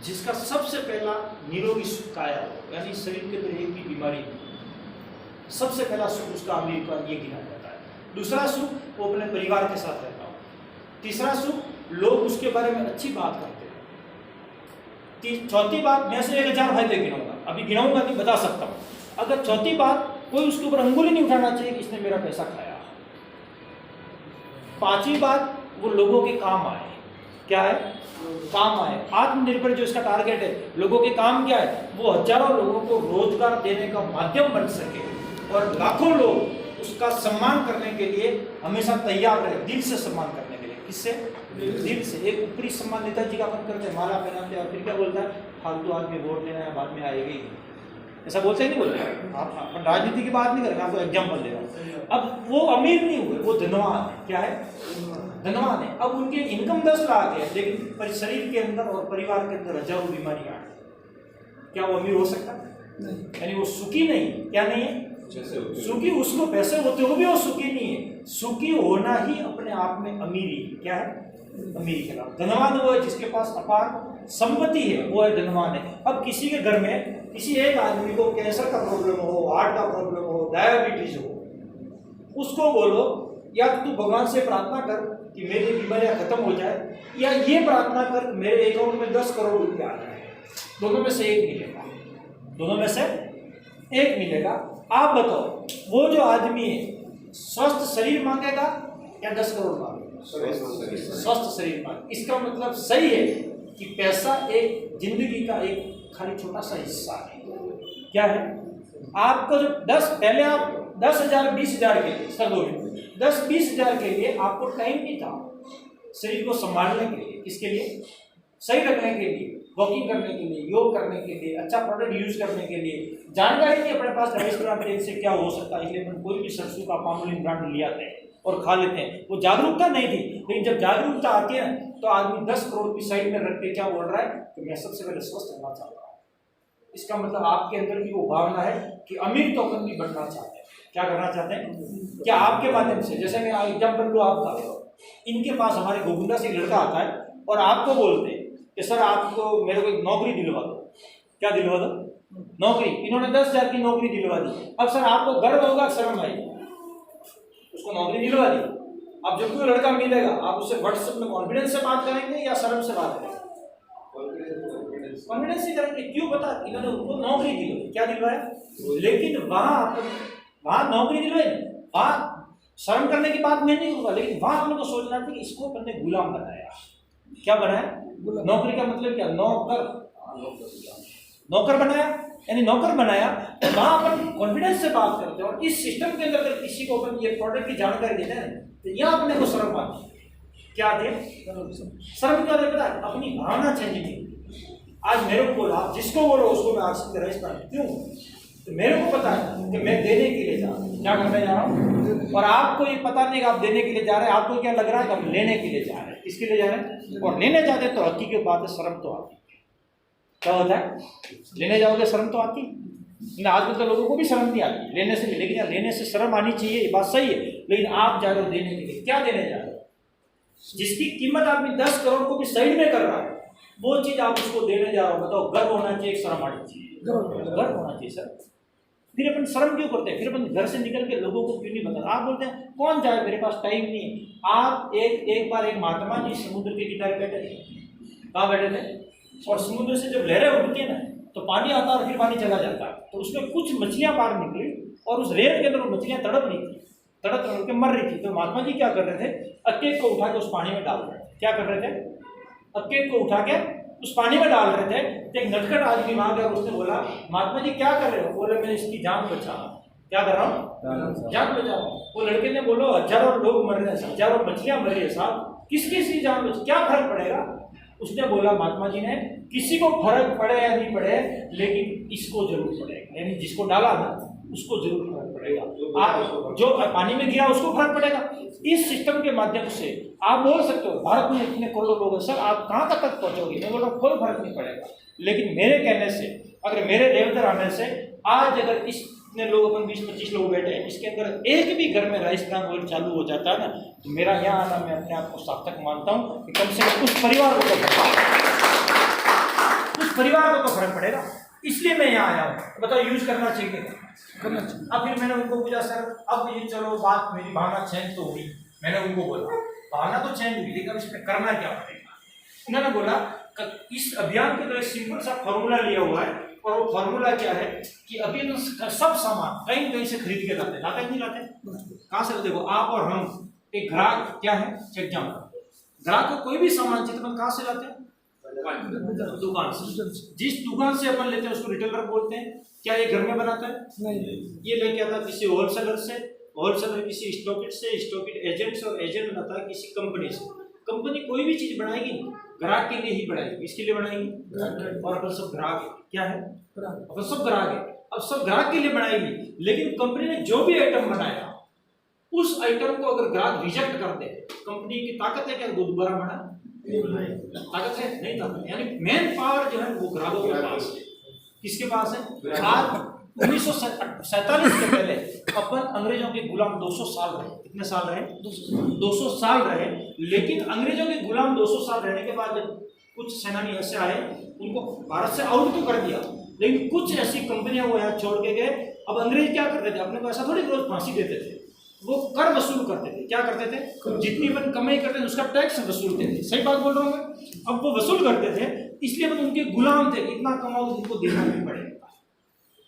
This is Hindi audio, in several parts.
जिसका सबसे पहला निरोगी सुख काया हो, यानी शरीर के अंदर एक भी बीमारी नहीं, सबसे पहला सुख उसका अमीर का ये गिना जाता है। दूसरा सुख वो अपने परिवार के साथ रहता हो। तीसरा सुख लोग उसके बारे में अच्छी बात करते हैं। चौथी बात, मैं से 1000 फायदे गिनाऊंगा, अभी गिनाऊंगा नहीं, बता सकता हूँ। अगर चौथी बात, कोई उसके ऊपर अंगुली नहीं उठाना चाहिए कि इसने मेरा पैसा खाया। पांचवी बात, वो लोगों के काम आए। क्या है? काम आए। आत्मनिर्भर जो इसका टारगेट है, लोगों के काम क्या है? वो हजारों लोगों को रोजगार देने का माध्यम बन सके और लाखों लोग उसका सम्मान करने के लिए हमेशा तैयार रहे, दिल से सम्मान करने के लिए। किससे? दिल से। एक ऊपरी सम्मान नेताजी का अपन करते हैं, माला पहनाते हैं और फिर क्या बोलता है, फालतू आदमी वोट देना है, बाद में आएगा ही नहीं, ऐसा बोलते ही नहीं बोलते। आप अपन राजनीति की बात नहीं करेंगे, आपको एग्जाम्पल दे रहा हूँ। अब वो अमीर नहीं हुए, वो धनवान है। क्या है? धनवान है। अब उनके इनकम 10 लाख है, लेकिन शरीर के अंदर और परिवार के अंदर हजारों बीमारियां हैं। क्या वो अमीर हो सकता? नहीं। यानी वो सुखी नहीं। क्या नहीं है? सुखी। उसको पैसे होते हुए भी वो सुखी नहीं है। सुखी होना ही अपने आप में अमीरी। क्या है? अमीरी के नाम। धनवान वो है जिसके पास अपार संपत्ति है, वो है धनवान है। अब किसी के घर में किसी एक आदमी को कैंसर का प्रॉब्लम हो, हार्ट का प्रॉब्लम हो, डायबिटीज हो, उसको बोलो या तो तू भगवान से प्रार्थना कर कि मेरी बीमारियां खत्म हो जाए, या ये प्रार्थना कर मेरे अकाउंट में 10 करोड़ रुपया आ जाए। दोनों में से एक मिलेगा। दोनों में से एक मिलेगा। आप बताओ, वो जो आदमी है स्वस्थ शरीर मांगेगा या 10 करोड़ मांगेगा? स्वस्थ शरीर मांगे। इसका मतलब सही है कि पैसा एक जिंदगी का एक खाली छोटा सा हिस्सा है। क्या है? आपको जो 10, पहले आप 10,000 20,000 के लिए, सब 10-20,000 के लिए आपको टाइम नहीं था शरीर को संभालने के लिए। किसके लिए? सही रखने के लिए, वॉकिंग करने के लिए, योग करने के लिए, अच्छा प्रोडक्ट यूज करने के लिए। जानकारी थी अपने पास राइस ब्रांड तेल से क्या हो सकता है, इसलिए हम कोई भी सरसों का पामोलिन ब्रांड ले आते हैं और खा लेते हैं। वो जागरूकता नहीं थी, लेकिन जब जागरूकता आती है तो आदमी 10 करोड़ की साइड में रख के क्या बोल रहा है कि मैं सबसे पहले स्वस्थ रहना चाहता हूँ। इसका मतलब आपके अंदर की वो भावना है कि अमीर तो अपन भी बनना चाहते हैं। क्या करना चाहते हैं? क्या आपके माध्यम से, जैसे मैं एग्जाम्पल लूँ आपका, इनके पास हमारे गोविंदा से लड़का आता है और आपको बोलते हैं कि सर आपको मेरे को एक नौकरी दिलवा दो। क्या दिलवा दो? नौकरी। इन्होंने 10,000 की नौकरी दिलवा दी। अब सर आपको गर्व होगा, शर्म आएगी, उसको नौकरी दिलवा दी। अब जब कोई लड़का मिलेगा, आप उससे व्हाट्सएप में कॉन्फिडेंस से बात करेंगे या शर्म से बात करेंगे? कॉन्फिडेंस से करेंगे। क्यों? पता, इन्होंने उनको नौकरी दिलवाई। क्या दिलवाया? लेकिन वहां नौकरी दिलवाई, वहां शर्म करने की बात नहीं होगा, लेकिन वहां हम लोग को सोचना था कि इसको अपन ने गुलाम बनाया। क्या बनाया? नौकरी का मतलब क्या? नौकर बनाया, यानी नौकर बनाया। तो वहां अपन कॉन्फिडेंस से बात करते हैं। और इस सिस्टम के अंदर अगर किसी को अपन ये प्रोडक्ट की जानकारी देते हैं तो यहाँ अपने को शर्म आती है। क्या आती है? शर्म क्यों आती है? पता है? अपनी भावना चेंज नहीं। आज मेरे को बोला, आप जिसको बोलो उसको मैं आशीष राइस पर क्यों? तो मेरे को पता है कि मैं देने के लिए जा रहा हूँ। क्या करने जा रहा हूँ? और आपको ये पता नहीं कि आप देने के लिए जा रहे हैं। आपको क्या लग रहा है कि हम लेने के लिए जा रहे हैं। किसके लिए जा रहे हैं? और लेने जाते हैं तो हकीकत बात है, शर्म तो आती। क्या होता है? लेने जाओगे शर्म तो आती। आजकल तो लोगों को भी शर्म नहीं आती लेने से, लेकिन यार लेने से शर्म आनी चाहिए, ये बात सही है। लेकिन आप जा रहे हो देने के लिए। क्या देने जा रहे हो? जिसकी कीमत आदमी 10 करोड़ को भी साइड में कर रहा है, वो चीज आप उसको देने जा रहे हो। बताओ, गर्व होना चाहिए, शर्म आनी चाहिए? गर्व होना चाहिए सर। फिर अपन शर्म क्यों करते हैं? फिर अपन घर से निकल के लोगों को क्यों नहीं बताते? आप बोलते हैं कौन जाए, मेरे पास टाइम नहीं है। आप एक बार एक महात्मा जी समुद्र के किनारे बैठे थे। कहाँ बैठे थे? और समुद्र से जब लहरें उठती है ना, तो पानी आता है और फिर पानी चला जाता है। तो उसमें कुछ मछलियां बाहर निकली और उस रेत के अंदर वो मछलियां तड़प रही थी, तड़प के मर रही थी। तो महात्मा जी क्या कर रहे थे? अक्के को उठा के उस पानी में डाल रहे थे। क्या कर रहे थे? अक्के को उठा के उस पानी में डाल रहे थे। तो एक नटखट आदमी वहां गया, उसने बोला महात्मा जी क्या कर रहे हो? बोले मैं इसकी जान बचा रहा हूं। क्या कर रहा हूँ? जान बचा रहा हूं। वो लड़के ने बोलो हजारों लोग मर रहे हैं, हजारों मछलियां मर रही है साहब, किसकी सी जान बची, क्या फर्क पड़ेगा? उसने बोला महात्मा जी ने, किसी को फर्क पड़े या नहीं पड़े, लेकिन इसको जरूर पड़ेगा। यानी जिसको डाला ना उसको जरूर फर्क पड़ेगा। आप जो पानी में गिरा उसको फर्क पड़ेगा। इस सिस्टम के माध्यम से आप बोल सकते हो भारत में इतने करोड़ों लोग हैं, सर आप कहाँ तक पहुंचोगे? मैं बोल रहा हूँ कोई फर्क नहीं पड़ेगा। लेकिन मेरे कहने से, अगर मेरे रेवतर आने से आज अगर इतने लोग अपन 20-25 लोग बैठे हैं, इसके अंदर एक भी घर में राइस ब्रांड ऑयल चालू हो जाता है ना, तो मेरा यहाँ आना मैं अपने आप को सार्थक मानता हूँ कि कम से कम उस परिवार को, कुछ को तो फर्क पड़ेगा, इसलिए मैं यहाँ आया हूँ। बताओ यूज करना चाहिए? करना चाहिए। अब फिर मैंने उनको पूछा सर अब ये चलो बात मेरी भावना चेंज तो हुई, मैंने उनको बोला भावना तो चेंज हुई लेकिन इसमें करना क्या पड़ेगा। उन्होंने बोला इस अभियान के अंदर सिंपल सा फॉर्मूला लिया हुआ है और वो फॉर्मूला क्या है कि अभी सब सामान कहीं कहीं से खरीद के लाते नहीं लाते? कहाँ से? देखो आप और हम एक ग्राहक क्या है, एग्जाम्पल, ग्राहक को कोई भी सामान चाहिए तो कहाँ से लाते हैं? दुकान से। जिस दुकान से अपन लेते हैं उसको रिटेलर बोलते हैं। क्या ये घर में बनाता है? नहीं। ये लेके आता किसी होलसेलर से, होलसेलर किसी स्टॉकिस्ट से, स्टॉकिस्ट एजेंट से, और एजेंट लाता है किसी कंपनी से। कंपनी कोई भी चीज बनाएगी ग्राहक के लिए ही बनाएगी। किसके लिए बनाएगी? और अपन सब ग्राहक है। क्या है? अपन सब ग्राहक है। अब सब ग्राहक के लिए बनाएगी, लेकिन कंपनी ने जो भी आइटम बनाया उस आइटम को अगर ग्राहक रिजेक्ट कर दे, कंपनी की ताकत है क्या दोबारा बना? ताकत है? नहीं ताकत। यानी मेन पावर जो है वो ग्राहकों के पास है। किसके पास है? आज 1947 के पहले अपन अंग्रेजों के गुलाम 200 साल रहे। कितने साल रहे? 200 साल रहे। लेकिन अंग्रेजों के गुलाम 200 साल रहने के बाद कुछ सेनानी ऐसे आए, उनको भारत से आउट तो कर दिया, लेकिन कुछ ऐसी कंपनियां वो यहाँ छोड़ के गए। अब अंग्रेज क्या करते थे? अपने को ऐसा थोड़ी रोज फांसी देते थे, वो कर वसूल करते थे। क्या करते थे? जितनी अपन कमाई करते थे उसका टैक्स वसूलते थे। सही बात बोल रहा हूँ मैं? अब वो वसूल करते थे, इसलिए अपन उनके गुलाम थे। इतना कमाओ उनको देना भी पड़ेगा।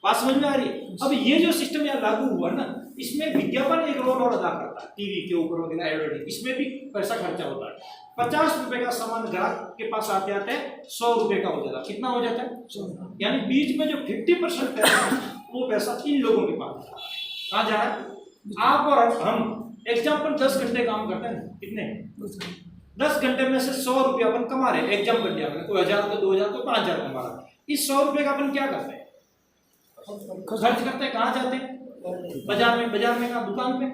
बात समझ में आ रही है? अब ये जो सिस्टम यहाँ लागू हुआ ना, इसमें विज्ञापन एक रोल और अदा करता है। टीवी के ऊपर वगैरह एडवर्टाइज, इसमें भी पैसा खर्चा होता है। 50 रुपए का सामान ग्राहक के पास आते आते 100 रुपए का हो जाता है। कितना हो जाता है? यानी बीच में जो 50% पैसा है वो पैसा इन लोगों के पास कहाँ जा रहा है? आप और हम एग्जाम्पल 10 घंटे काम करते हैं, कितने? 10 घंटे में से 100 रुपया अपन कमा रहे हैं। एग्जाम्पल दिया मैंने, कोई 1000 को 2000 को 5000 कमा रहा है। इस 100 रुपए का अपन क्या करते हैं? खर्च करते हैं। कहाँ जाते हैं? बाजार में। बाजार में कहाँ? दुकान पे।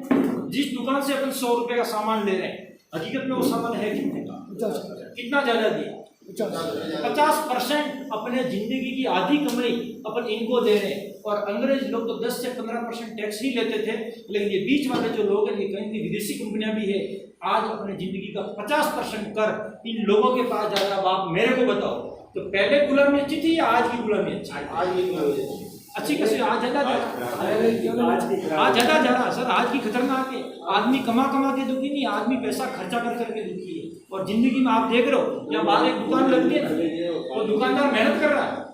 जिस दुकान से अपन 100 रुपए का सामान ले रहे हैं, हकीकत में वो सामान है कितने का? कितना ज्यादा दिया? 50% अपने जिंदगी की आधी कमाई अपन इनको दे रहे हैं। और अंग्रेज लोग तो 10 से 15% टैक्स ही लेते थे, लेकिन ये बीच वाले जो लोग हैं, ये कहीं की विदेशी कंपनियां भी है, आज अपने जिंदगी का 50% कर इन लोगों के पास जा रहा है। आप मेरे को बताओ, तो पहले गुलामी अच्छी थी या आज की गुलामी अच्छी? आज की गुलामी अच्छी। कैसे? आज ज्यादा जा रहा सर। आज की खतरनाक है। आदमी कमा के दुखी नहीं, आदमी पैसा खर्चा कर करके दुखी है। और जिंदगी में आप देख रहे हो, या बाहर एक दुकान लगती है ना, वो दुकानदार मेहनत कर रहा है।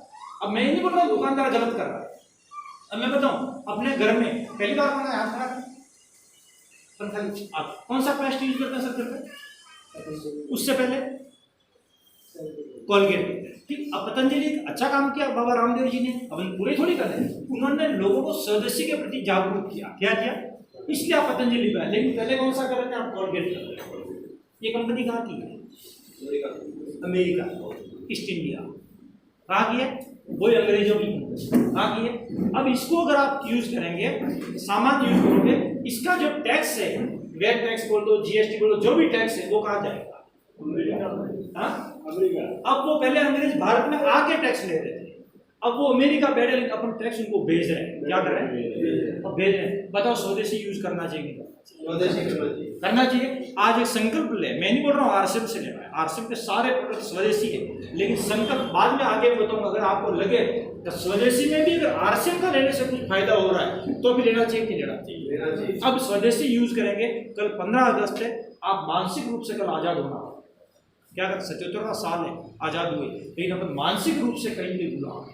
अब मैं नहीं बोल रहा हूँ दुकानदार गलत कर रहा है। अब मैं बताऊं, अपने घर में पहली बार मैंने हाथ खड़ा, आप कौन सा पेस्ट यूज करते हैं सर घर में? उससे पहले कोलगेट। ठीक। अब पतंजलि एक अच्छा काम किया बाबा रामदेव जी ने, अपन पूरे थोड़ी कर रहे हैं। उन्होंने लोगों को स्वदेशी के प्रति जागरूक किया। क्या किया? इसलिए आप पतंजलि पे। लेकिन पहले कौन सा कर रहे थे? आप कोलगेट कर रहे थे। ये कंपनी कहाँ की है? America, east India. कहाँ की है? वही अंग्रेजों की कहाँ की है? अब इसको अगर आप यूज करेंगे, सामान यूज करोगे, इसका जो टैक्स है, वेट टैक्स बोल दो, जीएसटी बोल दो, जो भी टैक्स है वो कहाँ जाएगा? अमेरिका। अब वो पहले अंग्रेज भारत में आके टैक्स ले रहे थे, अब वो अमेरिका बैठे, लेकिन अपन टैक्स उनको भेज रहे हैं। क्या कर रहे हैं? अब भेज रहे हैं। बताओ स्वदेशी यूज करना चाहिए? करना चाहिए। आज एक संकल्प ले, मैं नहीं बोल रहा हूँ आरसीएम से लेना है, आरसीएम के सारे प्रोडक्ट स्वदेशी है, लेकिन संकल्प बाद में आगे बताऊंगा। अगर आपको लगे तो स्वदेशी में भी अगर आरसीएम का लेने से कुछ फायदा हो रहा है तो भी लेना चाहिए कि लेना चाहिए? अब स्वदेशी यूज करेंगे। कल 15 अगस्त है, आप मानसिक रूप से कल आजाद होना। क्या कर 77वां साल है आजाद हुए, लेकिन अपन मानसिक रूप से कहीं भी गुलाम।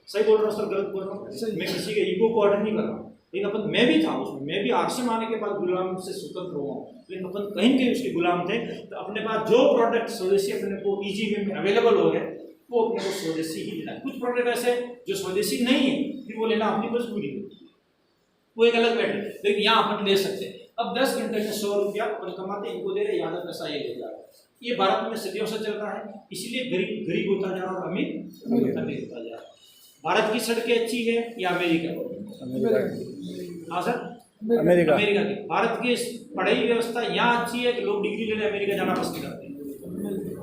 सही बोल रहा हूँ सर? गलत बोल रहा हूँ? मैं किसी के ईगो को ऑर्डर नहीं कर रहा, लेकिन अपन मैं भी था उसमें, मैं भी आरसीएम आने के बाद गुलाम से स्वतंत्र हुआ हूँ, लेकिन अपन कहीं के उसके गुलाम थे। तो अपने पास जो प्रोडक्ट स्वदेशी अपने को ईजी वे में अवेलेबल हो गए, वो अपने को स्वदेशी ही लेना। कुछ प्रोडक्ट ऐसे जो स्वदेशी नहीं है, फिर वो लेना अपनी मजबूरी होती है, वो एक अलग मैटर है। लेकिन यहाँ अपन ले सकते हैं। अब 10 घंटे में 100 रुपया अपन कमाते, इनको दे रहे, याद पैसा ये ले जा रहा है। ये भारत में सदियों से चल रहा है, इसलिए गरीब गरीब होता जा रहा है और अमीर अमीर होता जा रहा है। भारत की सड़कें अच्छी है या अमेरिका? हाँ सर, अमेरिका की। भारत की पढ़ाई व्यवस्था यहाँ अच्छी है कि लोग डिग्री लेने अमेरिका जाना पसंद करते हैं।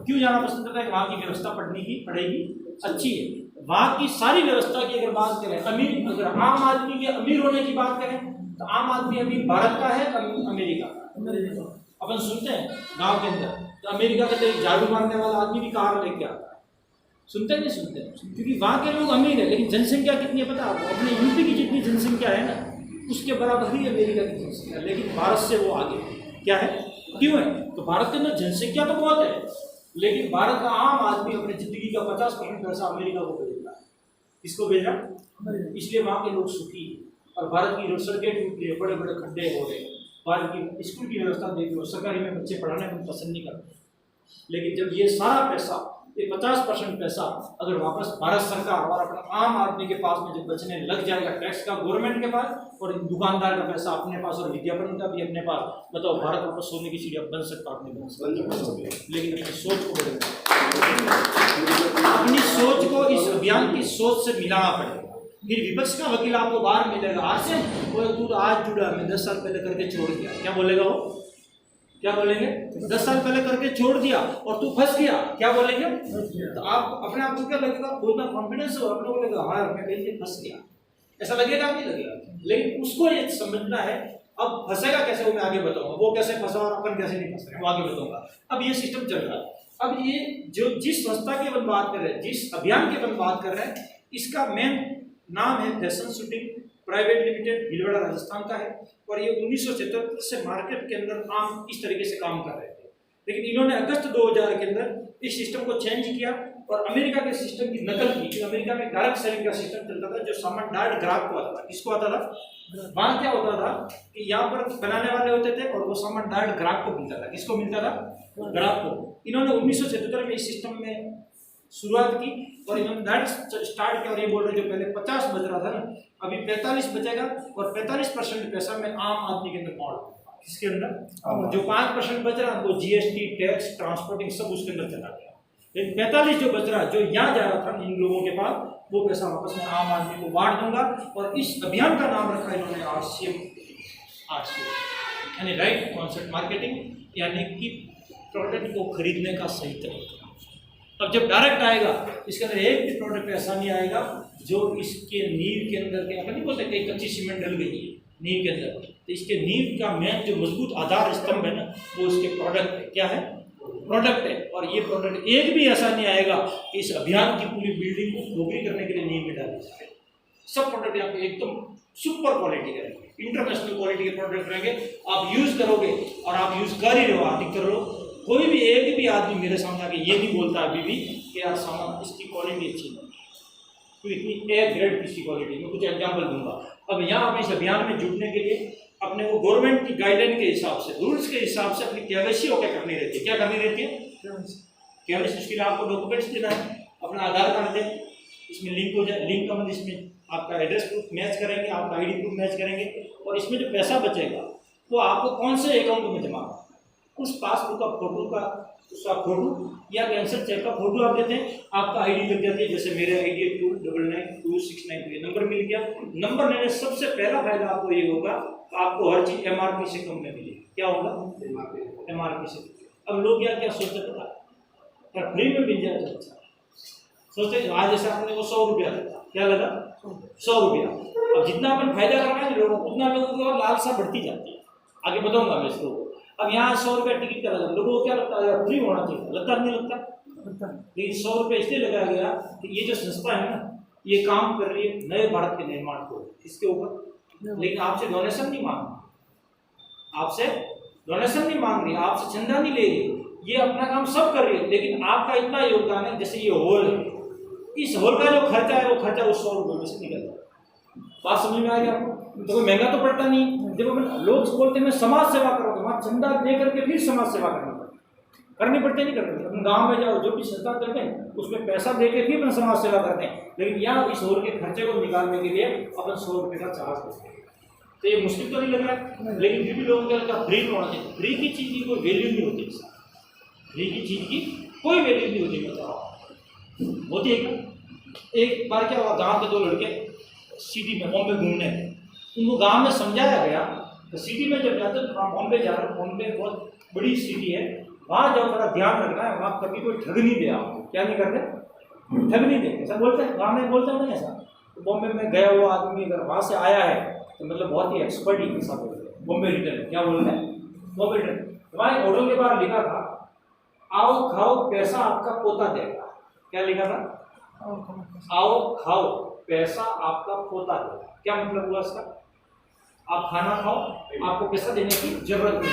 क्यों जाना पसंद करते हैं? वहाँ की व्यवस्था पढ़ने की, पढ़ाई की अच्छी है। वहाँ की सारी व्यवस्था की अगर बात करें, अमीर, अगर आम आदमी के अमीर होने की बात करें, तो आम आदमी अमीर भारत का है अमेरिका का? अपन सुनते हैं गाँव के अंदर, तो अमेरिका का तो झाड़ू मारने वाला आदमी भी कार लेके आता है, सुनते नहीं सुनते, क्योंकि वहाँ के लोग अमीर है, लेकिन जनसंख्या कितनी है पता है आपको? अपने यूपी की जितनी जनसंख्या है ना, उसके बराबर ही अमेरिका की जनसंख्या, लेकिन भारत से वो आगे क्या है, क्यों है? तो भारत के अंदर जनसंख्या तो बहुत है, लेकिन भारत का आम आदमी अपनी जिंदगी का 50% पैसा अमेरिका को भेज रहा है। किसको भेज रहा है? इसलिए वहाँ के लोग सुखी है। और भारत की सड़कें टूट रही है, बड़े बड़े खड्डे हो रहे हैं, भारत की स्कूल की व्यवस्था देख लो, सरकारी में बच्चे पढ़ाने को पसंद नहीं करते। लेकिन जब ये सारा पैसा, ये 50% पैसा अगर वापस भारत सरकार और अपने आम आदमी के पास में जब बचने लग जाएगा, टैक्स का गवर्नमेंट के पास और दुकानदार का पैसा अपने पास और विज्ञापन का भी अपने पास, बताओ भारत वापस सोने की चिड़िया बन सकता अपने पास। लेकिन अपनी सोच को बदलना, अपनी सोच को इस अभियान की सोच से मिलाना पड़ेगा। फिर विपक्ष का वकील आपको बाहर मिलेगा, आज से तू तो आज जुड़ा, मैं 10 साल पहले करके छोड़ दिया, क्या बोलेगा वो? क्या बोलेंगे? 10 साल पहले करके छोड़ दिया और तू फंस गया, क्या बोलेंगे? तो आप अपने आप को क्या लगेगा? उतना कॉन्फिडेंस हो अपने को लगेगा, हाँ मैं कहीं से फंस गया, ऐसा लगेगा नहीं लगेगा? लेकिन उसको ये समझना है, अब फंसेगा कैसे वो मैं आगे बताऊंगा, वो कैसे फंसा और अपन कैसे नहीं फंस रहे वो आगे बताऊंगा। अब ये सिस्टम चल रहा है। अब ये जो जिस संस्था की अपन बात कर रहे हैं, जिस अभियान की अपन बात कर रहे हैं, इसका मेन नाम है fashion shooting private limited, Bhilwara Rajasthan का है। और ये 1977 से मार्केट के अंदर आम इस तरीके से काम कर रहे थे, लेकिन इन्होंने अगस्त 2000 के अंदर इस सिस्टम को चेंज किया और अमेरिका के सिस्टम की नकल की। अमेरिका में डायरेक्ट सेलिंग का सिस्टम चलता था, जो सामान डायरेक्ट ग्राहक को आता था। किसको आता था? वहां क्या होता था कि यहाँ पर बनाने वाले होते थे और वो सामान डायरेक्ट ग्राहक को मिलता था। किसको मिलता था? ग्राहक को। इन्होंने 1977 में इस सिस्टम में शुरुआत की और इन्होंने डायरेक्ट स्टार्ट किया और ये बोल रहे जो पहले 50 बच रहा था ना, अभी 45 बचेगा और 45% पैसा मैं आम आदमी के अंदर पहुंच, किसके अंदर? जो 5% बच रहा वो जीएसटी, टैक्स, ट्रांसपोर्टिंग सब उसके अंदर चला गया। लेकिन 45 जो बच रहा, जो यहाँ जा रहा था इन लोगों के पास, वो पैसा वापस मैं आम आदमी को बांट दूंगा। और इस अभियान का नाम रखा इन्होंने RCM, यानी राइट कॉन्सेप्ट मार्केटिंग, यानी कि प्रोडक्ट को खरीदने का सही तरीका। अब जब डायरेक्ट आएगा, इसके अंदर एक भी प्रोडक्ट ऐसा नहीं आएगा जो इसके नींव के अंदर के, अपन नहीं बोलते कि कच्ची सीमेंट डल गई है नींव के अंदर, तो इसके नींव का मेन जो मजबूत आधार स्तंभ है ना, वो इसके प्रोडक्ट है। क्या है? प्रोडक्ट है। और ये प्रोडक्ट एक भी ऐसा नहीं आएगा कि इस अभियान की पूरी बिल्डिंग को खोखली करने के लिए नींव में डाले जाए। सब प्रोडक्ट यहाँ पे एकदम सुपर क्वालिटी के रहेंगे, इंटरनेशनल क्वालिटी के प्रोडक्ट रहेंगे। आप यूज करोगे और आप यूज कर ही रहे हो, अधिकतर लोग, कोई भी एक भी आदमी मेरे सामने आके ये नहीं बोलता अभी भी कि यार सामान इसकी क्वालिटी अच्छी नहीं, तो इतनी ए ग्रेड की क्वालिटी। मैं कुछ एग्जांपल दूंगा। अब यहाँ आप इस अभियान में जुड़ने के लिए अपने को गवर्नमेंट की गाइडलाइन के हिसाब से, रूल्स के हिसाब से अपनी केवाईसी क्या करनी रहती है? क्या करनी रहती है? केवाईसी। उसके लिए आपको डॉक्यूमेंट्स देना है, अपना आधार कार्ड दें, इसमें लिंक हो जाए, लिंक का मतलब इसमें आपका एड्रेस प्रूफ मैच करेंगे, आपका ID प्रूफ मैच करेंगे, और इसमें जो पैसा बचेगा वो आपको कौन से अकाउंट में जमा, उस पासबुक का फोटो का, उसका फोटो या कैंसर चेक का फोटो आप देते हैं, आपका ID लग जाती है। जैसे मेरे ID 2992692 नंबर मिल गया। नंबर लेने सबसे पहला फायदा आपको ये होगा, आपको हर चीज MRP से कम में मिलेगी। क्या होगा? MRP से। अब लोग क्या क्या सोचते था, अगर फ्री में मिल जाए तो अच्छा सोचते। आज जैसे आपने को 100 रुपया लगा, क्या लगा? 100 रुपया। अब जितना अपन फायदा करना है लोगों को, उतना लोगों को लालसा बढ़ती जाती है। आगे बताऊंगा मैं इसको। अब यहाँ 100 रुपया टिकट का लगा, लोगों को क्या लगता है? फ्री होना चाहिए, लगता नहीं लगता? लेकिन 100 रुपया इसलिए लगाया गया कि ये जो संस्था है ना, ये काम कर रही है नए भारत के निर्माण को, इसके ऊपर। लेकिन आपसे डोनेशन नहीं मांग रही, आपसे डोनेशन नहीं मांग रही, आपसे चंदा नहीं ले रही, ये अपना काम सब कर रही है। लेकिन आपका इतना योगदान है, जैसे ये हॉल है, इस हॉल का जो खर्चा है वो खर्चा उस 100 रुपये में से निकलता है। बात समझ में आ गया आपको? तो कोई महंगा तो पड़ता नहीं। जब लोग बोलते हैं मैं समाज सेवा करूँगा, वहाँ चंदा दे करके फिर समाज सेवा करनी पड़ती नहीं करनी। अपन गाँव में जाओ, जो भी संस्था करते हैं उसमें पैसा दे के फिर अपन समाज सेवा करते हैं। लेकिन यहाँ इस हॉल के खर्चे को निकालने के लिए अपन 100 रुपये का चार्ज करते हैं। तो ये मुश्किल तो नहीं लग रहा है, लेकिन फिर भी लोगों को लगता है फ्री में होना चाहिए। फ्री की चीज़ की कोई वैल्यू नहीं होती, फ्री की चीज़ की कोई वैल्यू नहीं होती। बताओ होती है क्या? एक बार क्या हुआ, गाँव के 2 लड़के सिटी में बॉम्बे घूमने गए। उनको गांव में समझाया गया तो सिटी में जब जाते तो बॉम्बे जा रहे, बॉम्बे बहुत बड़ी सिटी है, वहाँ जाओ थोड़ा ध्यान रखना है, वहाँ कभी कोई ठग नहीं दे आपको। क्या नहीं करते? ठग नहीं दे, ऐसा बोलते हैं गाँव में, बोलते हैं ना ऐसा। तो बॉम्बे में गया हुआ आदमी अगर वहाँ से आया है तो मतलब बहुत ही एक्सपर्ट ही ऐसा बोलते हैं। बॉम्बे रिटर्न क्या बोलते हैं? बॉम्बे रिटर्न। वहाँ होटल के बाहर लिखा था, आओ खाओ पैसा आपका पोता देगा। क्या लिखा था? आओ खाओ पैसा आपका पोता देगा। क्या मतलब हुआ इसका? आप खाना खाओ, आपको पैसा देने की जरूरत नहीं,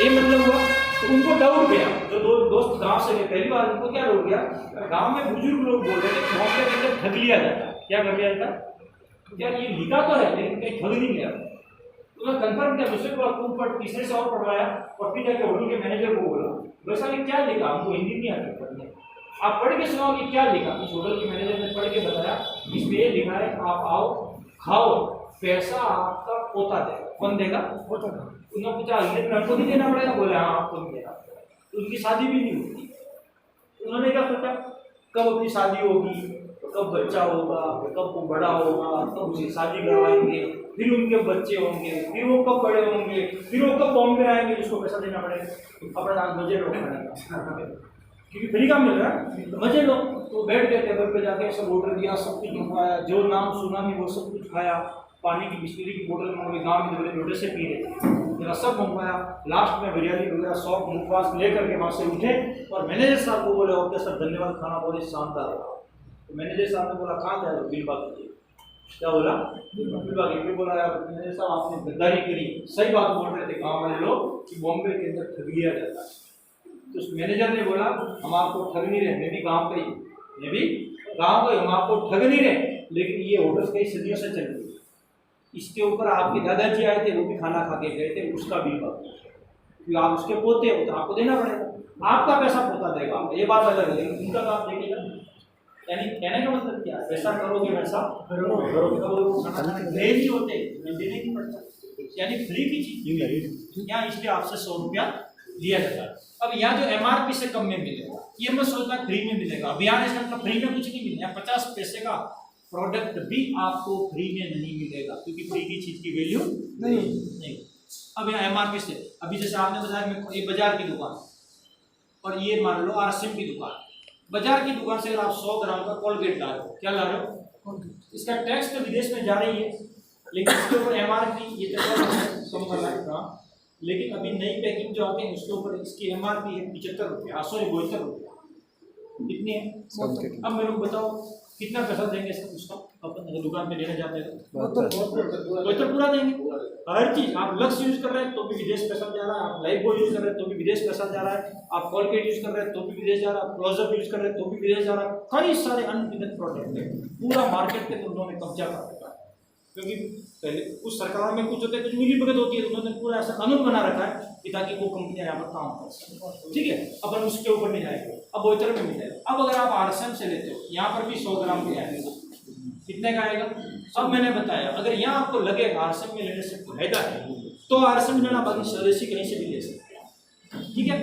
ये मतलब हुआ। तो उनको डाउट गया, जो दो दोस्त गांव से गए पहली बार, उनको क्या डाउट गया, गांव में बुजुर्ग लोग बोल रहे थे मौके के अंदर ठग लिया जाता है। क्या कर लिया जाता? क्या ये लिखा तो है लेकिन कहीं ठग नहीं गया। उन्होंने कंफर्म किया, दूसरे को तुम पर तीसरे से और पढ़वाया और फिर जाके होटल के मैनेजर को बोला, वैसा कि क्या लिखा, हमको हिंदी नहीं आती पढ़ने, आप पढ़ के सुनाओ कि क्या लिखा। उस होटल के मैनेजर ने पढ़ के बताया, इसमें ये लिखा है आप आओ खाओ पैसा आपका पोता देगा। कौन देगा? पोता। उन्होंने पूछा ये हमको नहीं देना पड़ेगा? बोले हाँ आपको नहीं देना पड़ेगा। तो उनकी शादी भी नहीं होती। उन्होंने क्या सोचा, कब अपनी शादी होगी, कब बच्चा होगा, कब वो बड़ा होगा, कब उसकी शादी करवाएंगे, फिर उनके बच्चे होंगे, फिर वो कब बड़े होंगे, फिर वो कब बॉम्बे आएंगे, उसको पैसा देना पड़ेगा। अपना मजे लो क्योंकि फ्री का मिल रहा है, मजे लो। तो बैठ गए टेबल पे जाके सब ऑर्डर दिया, सब कुछ मंगवाया, जो नाम सुना नहीं वो सब कुछ खाया, पानी की बिस्लरी की बोतल मंगवाई, गाँव में बड़े लोटे से पी रहे थे, मेरा सब मंगवाया। लास्ट में बिरयानी वगैरह सौंफ मुखवास लेकर के वहाँ से उठे और मैनेजर साहब को बोले ओके सर धन्यवाद, खाना बहुत शानदार रहा। तो मैनेजर साहब ने बोला कहाँ जाए, बिल बात कीजिए। क्या बोला? बिल बात कीजिए। बोला यार मैनेजर साहब आपने गद्दारी करी, सही बात बोल रहे थे गाँव वाले लोग कि बॉम्बे के अंदर ठग लिया जाता है। तो उस मैनेजर ने बोला हम आपको ठग नहीं रहे, मैं भी गाँव का ही, मैं भी गाँव का ही, हम आपको ठग नहीं रहे, लेकिन ये होटल कई सदियों से चल रही है, इसके ऊपर आपके दादाजी आए थे, वो भी खाना खा के गए थे, उसका बिल बाकी है, क्योंकि आप उसके पोते हो तो आपको देना पड़ेगा, आपका पैसा पोता देगा, ये बात अलग है, लेकिन उनका काम देखेगा। यानी कहने का मतलब क्या है, पैसा करोगे वैसा नहीं होते, देने की पड़ता, यानी फ्री की चीज यहाँ, इसलिए आपसे 100 रुपया लिया जाता है। अब यहाँ जो MRP से कम में मिलेगा, ये मैं सोचता फ्री में मिलेगा, अब यहाँ इसका मतलब फ्री में कुछ नहीं मिलेगा, 50 पैसे का प्रोडक्ट भी आपको फ्री में नहीं मिलेगा, क्योंकि फ्री की चीज की वैल्यू नहीं। अब यहाँ MRP से, अभी जैसे आपने बताया ये बाजार की दुकान और ये मान लो RCM की दुकान, बाजार की दुकान से अगर आप 100 ग्राम का कोलगेट ला रहे हो, क्या ला रहे हो, इसका टैक्स तो विदेश में जा रही है, लेकिन इसके ऊपर MRP ये कम कर रहा है, लेकिन अभी नई पैकिंग जो आती है उसके ऊपर इसकी MRP है 75 रुपया, सॉरी 72 रुपया, कितनी है? अब मेरे को बताओ कितना पैसा देंगे उसका, अपन दुकान पे लेने जाते हैं तो पूरा देंगे, हर चीज। आप लक्स यूज कर रहे हैं तो भी विदेश पैसा जा रहा है, आप लाइफ बॉय यूज कर रहे हैं तो भी विदेश पैसा जा रहा है, आप कोलगेट यूज कर रहे हैं तो भी विदेश जा रहा है, क्लोजअप यूज कर रहे हैं तो भी विदेश जा रहा है, कई सारे अनगिनत प्रोडक्ट है, पूरा मार्केट पे तो उन्होंने कब्जा कर रखा है। क्योंकि पहले कुछ सरकार में कुछ होते हैं, कुछ मिली भगत होती है, तो उन्होंने पूरा ऐसा कानून बना रखा है कि ताकि वो कंपनियां यहाँ पर काम कर सकें, ठीक है। अपन उसके ऊपर नहीं जाएंगे, अब वोचर में मिलेगा। अब अगर आप RCM से लेते हो, यहाँ पर भी 100 ग्राम के आएगा, कितने का आएगा? अब मैंने बताया अगर यहाँ आपको लगेगा RCM में लेने से फायदा है तो RCM लेना, बाकी स्वदेशी कहीं से भी ले सकते हैं, ठीक है।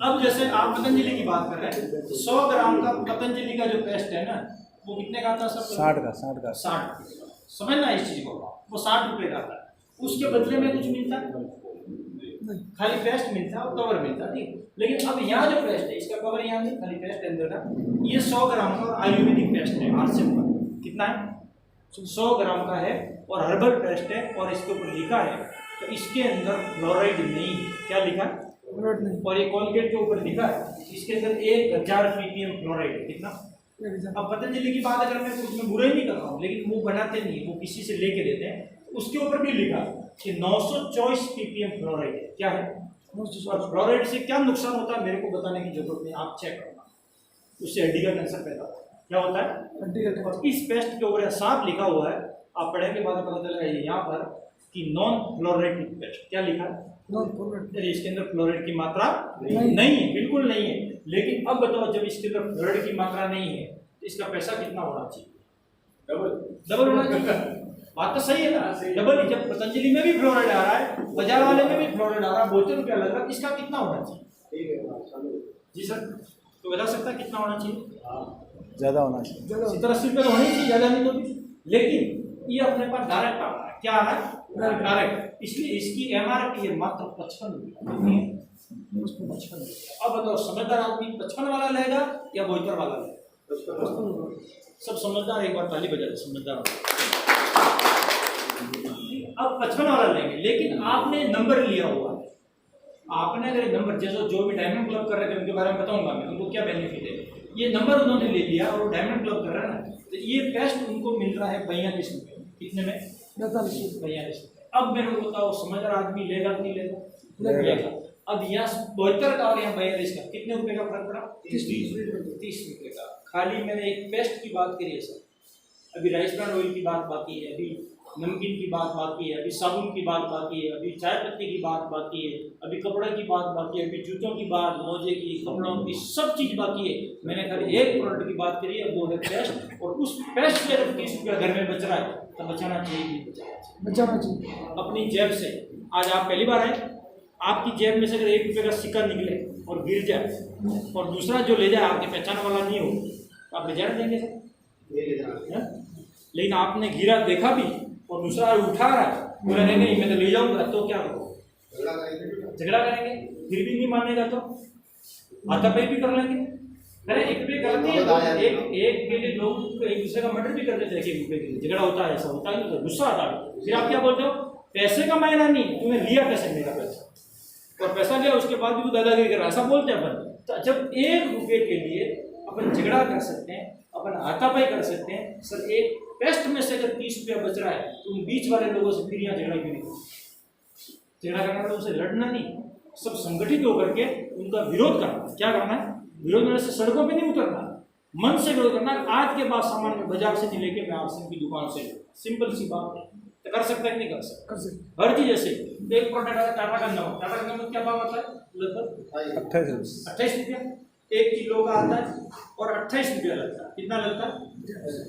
अब जैसे आप पतंजलि की बात कर रहे हैं, 100 ग्राम का पतंजलि का जो पेस्ट है ना, वो कितने का आता है सर? 60 समझना इस चीज को, वो 60 रुपये का आता है, उसके बदले में कुछ मिलता है? खाली पेस्ट मिलता है और कवर मिलता है, ठीक। लेकिन अब यहाँ जो पेस्ट है, इसका कवर यहाँ नहीं, खाली पेस्ट अंदर का, ये 100 ग्राम का और आयुर्वेदिक पेस्ट है RCM का, कितना है? 100 ग्राम का है और हर्बल पेस्ट है, और इसके ऊपर लिखा है तो इसके अंदर फ्लोराइड नहीं, क्या लिखा है? और ये कोलगेट के ऊपर लिखा है इसके अंदर 1000 ppm फ्लोराइड है, कितना? अब पतंजलि की बात अगर मैं कुछ में बुरा ही नहीं कर रहा हूँ, लेकिन वो बनाते नहीं, वो किसी से लेके देते हैं, उसके ऊपर भी लिखा कि 924 ppm फ्लोराइड है, क्या है? फ्लोराइड से क्या नुकसान होता है मेरे को बताने की जरूरत नहीं, आप चेक करना, उससे हड्डी का कैंसर पैदा होता है, क्या होता है? और इस पेस्ट के ऊपर साफ लिखा हुआ है, आप पढ़ने के बाद पता चलेगा यहाँ पर कि नॉन फ्लोराइड पेस्ट, क्या लिखा है? इसके अंदर फ्लोराइड की मात्रा नहीं है, बिल्कुल नहीं है। लेकिन अब बताओ जब इसके अंदर फ्लोराइड की मात्रा नहीं है तो इसका पैसा कितना होना चाहिए? डबल होना चाहिए, बात तो सही है ना, डबल ही। जब पतंजलि में भी फ्लोराइड आ रहा है, बाजार वाले में भी फ्लोराइड आ रहा है, 72 रुपया लग रहा है, इसका कितना होना चाहिए? जी सर, तो बता सकता है कितना होना चाहिए? ज्यादा होना चाहिए, 70-80 रुपये तो होनी चाहिए, ज्यादा नहीं तो भी। लेकिन ये अपने पास डायरेक्ट आ रहा है, क्या आ रहा है? डायरेक्ट, इसलिए इसकी MRP है मात्र 55 रुपये, 55 रुपये। अब बताओ समझदार आदमी 55 वाला लेगा या 72 वाला लेगा? सब समझदार एक बार ताली बजा दे, समझदार। अब 55 वाला लेंगे, लेकिन आपने नंबर लिया हुआ है, आपने अगर नंबर जैसे जो भी डायमंड क्लब कर रहे थे उनके बारे में बताऊंगा मैं, उनको क्या बेनिफिट है। ये नंबर उन्होंने ले लिया और डायमंड क्लब कर रहा है ना, तो ये पेस्ट उनको मिल रहा है 42 रुपये। कितने में? 42 रुपये। अब मेरे को बताओ, समझदार आदमी लेगा कि नहीं लेगा? लेगा। अब यहाँ 72 का और यहाँ 42 का कितने रुपए का फर्क पड़ा? 30 रुपये का। खाली मैंने एक पेस्ट की बात करी है सर, अभी राइस ब्रांड ऑयल की बात बाकी है, अभी नमकीन की बात बाकी है, अभी साबुन की बात बाकी है, अभी चाय पत्ती की बात बाकी है, अभी कपड़े की बात बाकी है, अभी जूतों की बात, मोजे की, कपड़ों की, सब चीज़ बाकी है। मैंने खाली एक प्रोडक्ट की बात करी है, वो है पेस्ट। और उस पेस्ट से जब 30 रुपया घर में बच रहा है तो बचाना चाहिए, नहीं बचाना चाहिए। अपनी जेब से आज आप पहली बार आए, आपकी जेब में से अगर 1 रुपये का सिक्का निकले और गिर जाए और दूसरा जो ले जाए आपके पहचान वाला नहीं हो, तो आप ले जाना देंगे सर? लेकिन आपने गिरा देखा भी और दूसरा उठा रहा है, बोला नहीं मैं तो ले जाऊंगा, तो क्या करो? झगड़ा करेंगे। फिर भी नहीं मानेगा तो हाथापाई भी कर लेंगे। अरे 1 रुपये गलती है, एक के लिए लोग एक दूसरे का मर्डर भी कर देते हैं 1 रुपये के लिए। झगड़ा होता है, ऐसा होता है, तो गुस्सा आता है। फिर आप क्या बोलते हो? पैसे का मायना नहीं, तूने लिया कैसे मेरा पैसा, और पैसा लिया उसके बाद भी तू दादागिरी कर रहा है, ऐसा बोलते हैं अपन। तो जब 1 रुपये के लिए अपन झगड़ा कर सकते हैं, अपन हाथापाई कर सकते हैं सर, एक पेस्ट में से अगर 30 रुपया बच रहा है, तुम बीच वाले लोगों से फिर यहाँ झगड़ा क्यों नहीं? झगड़ा करना तो उनसे लड़ना नहीं, सब संगठित होकर के उनका विरोध करना। क्या करना है? विरोध में से सड़कों पे नहीं उतरना, मन से विरोध करना। आज के बाद सामान में बाजार से नहीं लेके मैं आरसीएम की दुकान से, सिंपल सी बात है। तो कर सकता है कि नहीं कर सकता? हर चीज ऐसे। एक प्रोडक्ट आता है टाटा का नमक, टाटा का नमक क्या भाव आता है? लगभग 28 रुपया 1 किलो का आता है, और 28 रुपया लगता है। कितना लगता है?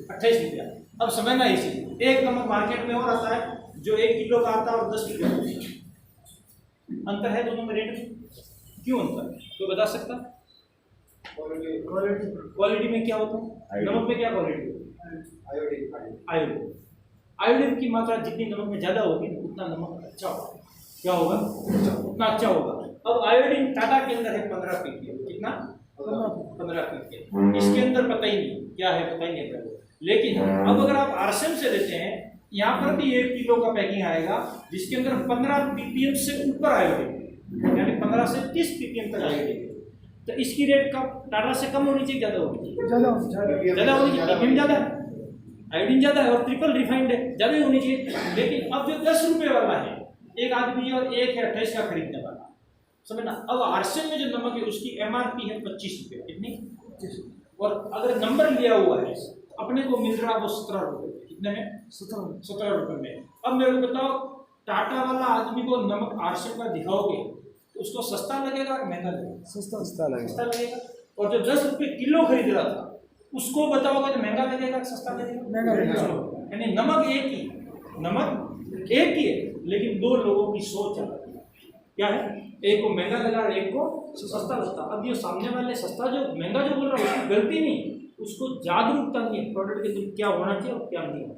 28 रुपया। अब समझना इसी, एक नमक मार्केट में और आता है जो 1 किलो का आता है और 10 रुपये का। अंतर है दोनों में रेट में। क्यों अंतर? कोई बता सकता? क्वालिटी में क्या होता है? नमक में क्या क्वालिटी होती है? आयोडीन की मात्रा जितनी नमक में ज्यादा होगी उतना नमक अच्छा होगा। क्या होगा? उतना अच्छा होगा। अब आयोडीन टाटा के अंदर है 15 ppm। कितना? 15 ppm। इसके अंदर पता ही नहीं क्या है, पता ही नहीं है। लेकिन अब अगर आप आरसीएम से लेते हैं, यहाँ पर भी 1 किलो का पैकिंग आएगा जिसके अंदर 15 ppm से ऊपर आयोडीन, यानी 15 से 30 ppm तक आयोडीन। तो इसकी रेट कम, टाटा से कम होनी चाहिए, ज्यादा होनी चाहिए? ज्यादा होनी चाहिए। ppm ज्यादा है, आयोडीन ज्यादा है, और ट्रिपल रिफाइंड है, ज्यादा होनी चाहिए। लेकिन अब जो 10 रुपये वाला है, एक आदमी और एक है 28 का खरीदने वाला, समझना। अब आरसीएम में जो नमक है उसकी एमआरपी है 25 रुपये। कितनी? और अगर नंबर लिया हुआ है अपने को मिल रहा वो 17 रुपये। कितने में? 17 रुपये में। अब मेरे को बताओ, टाटा वाला आदमी को नमक आरसीएम का दिखाओगे तो उसको सस्ता लगेगा कि महंगा लगेगा? सस्ता लगेगा। और जो 10 रुपये किलो खरीद रहा था उसको बताओगे तो महंगा लगेगा कि सस्ता लगेगा? महंगा लगेगा। यानी नमक एक ही है, लेकिन 2 लोगों की सोच अलग है। क्या है? एक को महंगा लगा और एक को सस्ता लगता। अब ये सामने वाले सस्ता जो महंगा जो बोल रहा है उसकी गलती नहीं, उसको जागरूकता नहीं है प्रोडक्ट के लिए क्या होना चाहिए और क्या नहीं होना।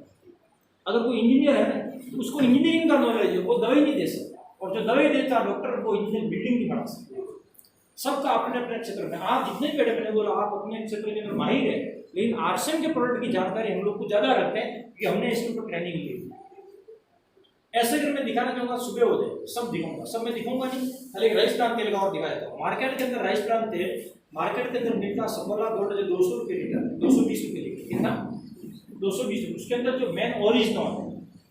अगर कोई इंजीनियर है ना, तो उसको इंजीनियरिंग का नॉलेज है, वो दवाई नहीं दे सकता। और जो दवाई देता डॉक्टर, वो इंजीनियर बिल्डिंग नहीं बना सकते। सबका अपने अपने क्षेत्र में। आप जितने पेड़ मैंने बोला आप अपने क्षेत्र के अंदर माहिर है, लेकिन आरसीएम के प्रोडक्ट की जानकारी हम लोग को ज्यादा रखते हैं कि हमने इसके ऊपर ट्रेनिंग ली। ऐसे अगर मैं दिखाना चाहूँगा सुबह हो जाए सब दिखाऊंगा, सब मैं दिखाऊंगा नहीं, खाली राइस ब्रान तेल का और दिखा देता हूँ। मार्केट के अंदर राइस ब्रान तेल मार्केट के अंदर मिलता सफोला गोल्ड 200 रुपये लीटर, 220 रुपये लीटर। कितना? 220 रुपये। उसके अंदर जो मेन ओरिजिनल है,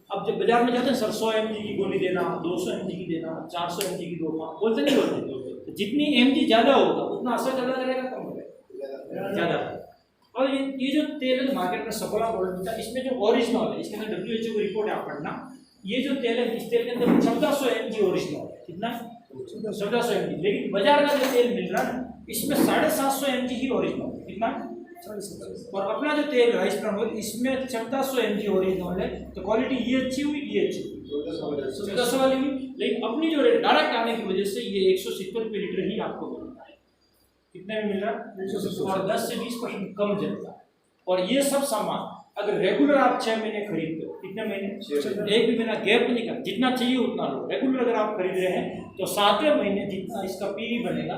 अब जब बाजार में जाते हैं सर 100 mg की गोली देना, 200 mg की देना, 400 mg की दो बोलते नहीं बोलते। जितनी mg ज्यादा होगा उतना असर ज्यादा करेगा, कम होगा ज्यादा। और ये जो तेल है मार्केट में सफोला गोल्ड मिलता है, इसमें जो ओरिजिनल है, इसके अंदर WHO की रिपोर्ट है आप पढ़ना। ये जो तेल है, इस तेल के अंदर 1400 mg ओरिजिनल है। कितना? 1400 mg। लेकिन बाजार का जो तेल मिल रहा है इसमें 750 mg ही ओरिजिनल है। कितना? 750। और अपना जो तेल राइस ब्रान ऑयल इसमें 1400 mg ओरिजिनल है। तो क्वालिटी ये अच्छी हुई, ये अच्छी हुई, 1400 वाली हुई। लेकिन अपनी जो डायरेक्ट आने की वजह से ये 170 रुपये लीटर ही आपको मिलता है। कितने में मिल रहा है? 170। और 10 से 20% कम जलता है। और ये सब सामान अगर रेगुलर आप 6 महीने खरीदते हो, कितने महीने? एक भी महीना गैप नहीं कर, जितना चाहिए उतना लो। रेगुलर अगर आप खरीद रहे हैं तो 7वें महीने जितना इसका पीवी बनेगा,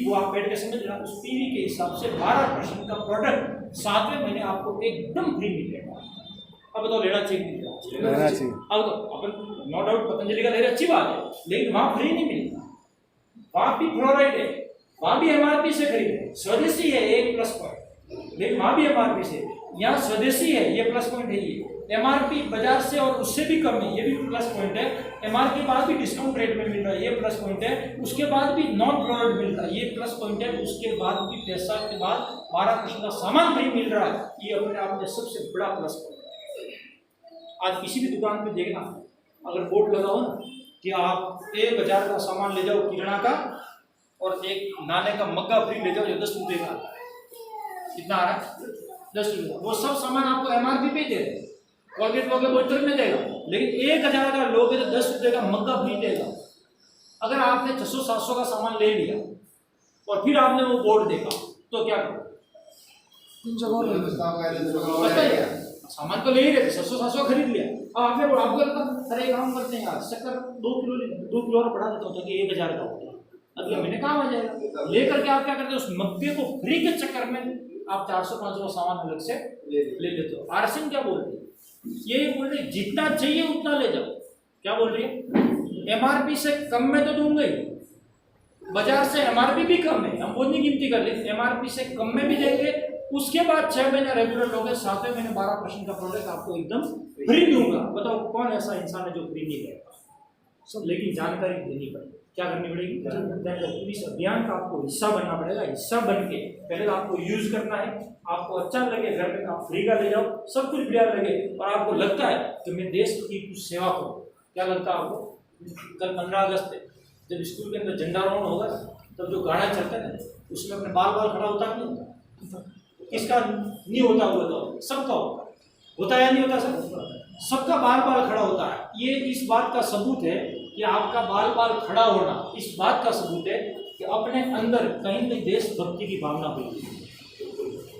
वो आप बैठ के समझ रहे, उस पीवी के हिसाब से 12% का प्रोडक्ट 7वें महीने आपको एकदम फ्री मिलेगा। अब बताओ लेना चाहिए नहीं लेना चाहिए? अब तो अपन नो डाउट पतंजलि का ले रहे अच्छी बात है, लेकिन वहाँ फ्री नहीं मिलेगा, वहाँ भी फ्लोराइड है, वहाँ भी एमआरपी से खरीदे, स्वदेशी है, एक प्लस पॉइंट। लेकिन वहाँ भी एमआरपी से। यहाँ स्वदेशी है, ये प्लस पॉइंट है। ये एमआरपी बाजार से और उससे भी कम है, ये भी प्लस पॉइंट है। एमआरपी के बाद भी डिस्काउंट रेट में मिल रहा है, ये प्लस पॉइंट है। उसके बाद भी नॉन प्रोडक्ट मिल रहा है, ये प्लस पॉइंट है। उसके बाद भी पैसा के बाद 12% का सामान फ्री मिल रहा है, ये अपने आप में सबसे बड़ा प्लस पॉइंट है। आज किसी भी दुकान पे देखना, अगर बोर्ड लगा हो ना कि आप 1000 का सामान ले जाओ किराना का और एक नाने का मग्गा फ्री ले जाओ जो 10 रुपये का आता है। कितना आ रहा है? 10 रुपये। वो सब सामान आपको एमआरपी पे दे रहे हैं। कॉलगेट लोगे बोतल में देगा, लेकिन 1000 का लोगे तो 10 रुपये का मग्गा फ्री देगा। अगर आपने 600-700 का सामान ले लिया और फिर आपने वो बोर्ड देखा तो क्या करो? सामान तो ले ही रहे थे, 600-700 खरीद लिया। अब आपने आपको लगता अरे काम करते हैं यार, शक्कर 2 किलो और बढ़ा देता हूँ ताकि 1000 का हो, अगले महीने काम आ जाएगा। लेकर के आप क्या करते हो? उस मग्गे को फ्री के चक्कर में आप 400-500 का सामान अलग से ले लेते हो। आरसीएम क्या बोल रही है? ये बोल रही जितना चाहिए उतना ले जाओ। क्या बोल रही है? एमआरपी से कम में तो दूंगा ही, बाजार से एमआरपी भी कम है, हम वो नहीं गिनती कर लेते, एमआरपी से कम में भी देंगे। उसके बाद 6 महीने रेगुलर लोगे, 7वें महीने 12% का प्रोडक्ट आपको एकदम फ्री दूंगा। बताओ कौन ऐसा इंसान है जो फ्री नहीं देगा? सब लेकिन जानकारी देनी पड़ेगी। क्या करनी पड़ेगी? इस अभियान का आपको हिस्सा बनना पड़ेगा। हिस्सा बन के पहले तो आपको यूज करना है। आपको अच्छा लगे घर में आप फ्री का ले जाओ, सब कुछ बढ़िया लगे और आपको लगता है कि मैं देश की कुछ सेवा करूँ। क्या लगता है आपको? कल 15 अगस्त है, जब स्कूल के अंदर झंडारोहण होगा तब जो गाना चलता है ना, उसमें अपने बाल खड़ा होता नहीं होता? किसका नहीं होता? हुआ तो सबका होता है या नहीं होता? सबका बाल खड़ा होता है। ये इस बात का सबूत है कि आपका बाल खड़ा होना इस बात का सबूत है कि अपने अंदर कहीं न कहीं देशभक्ति की भावना हुई।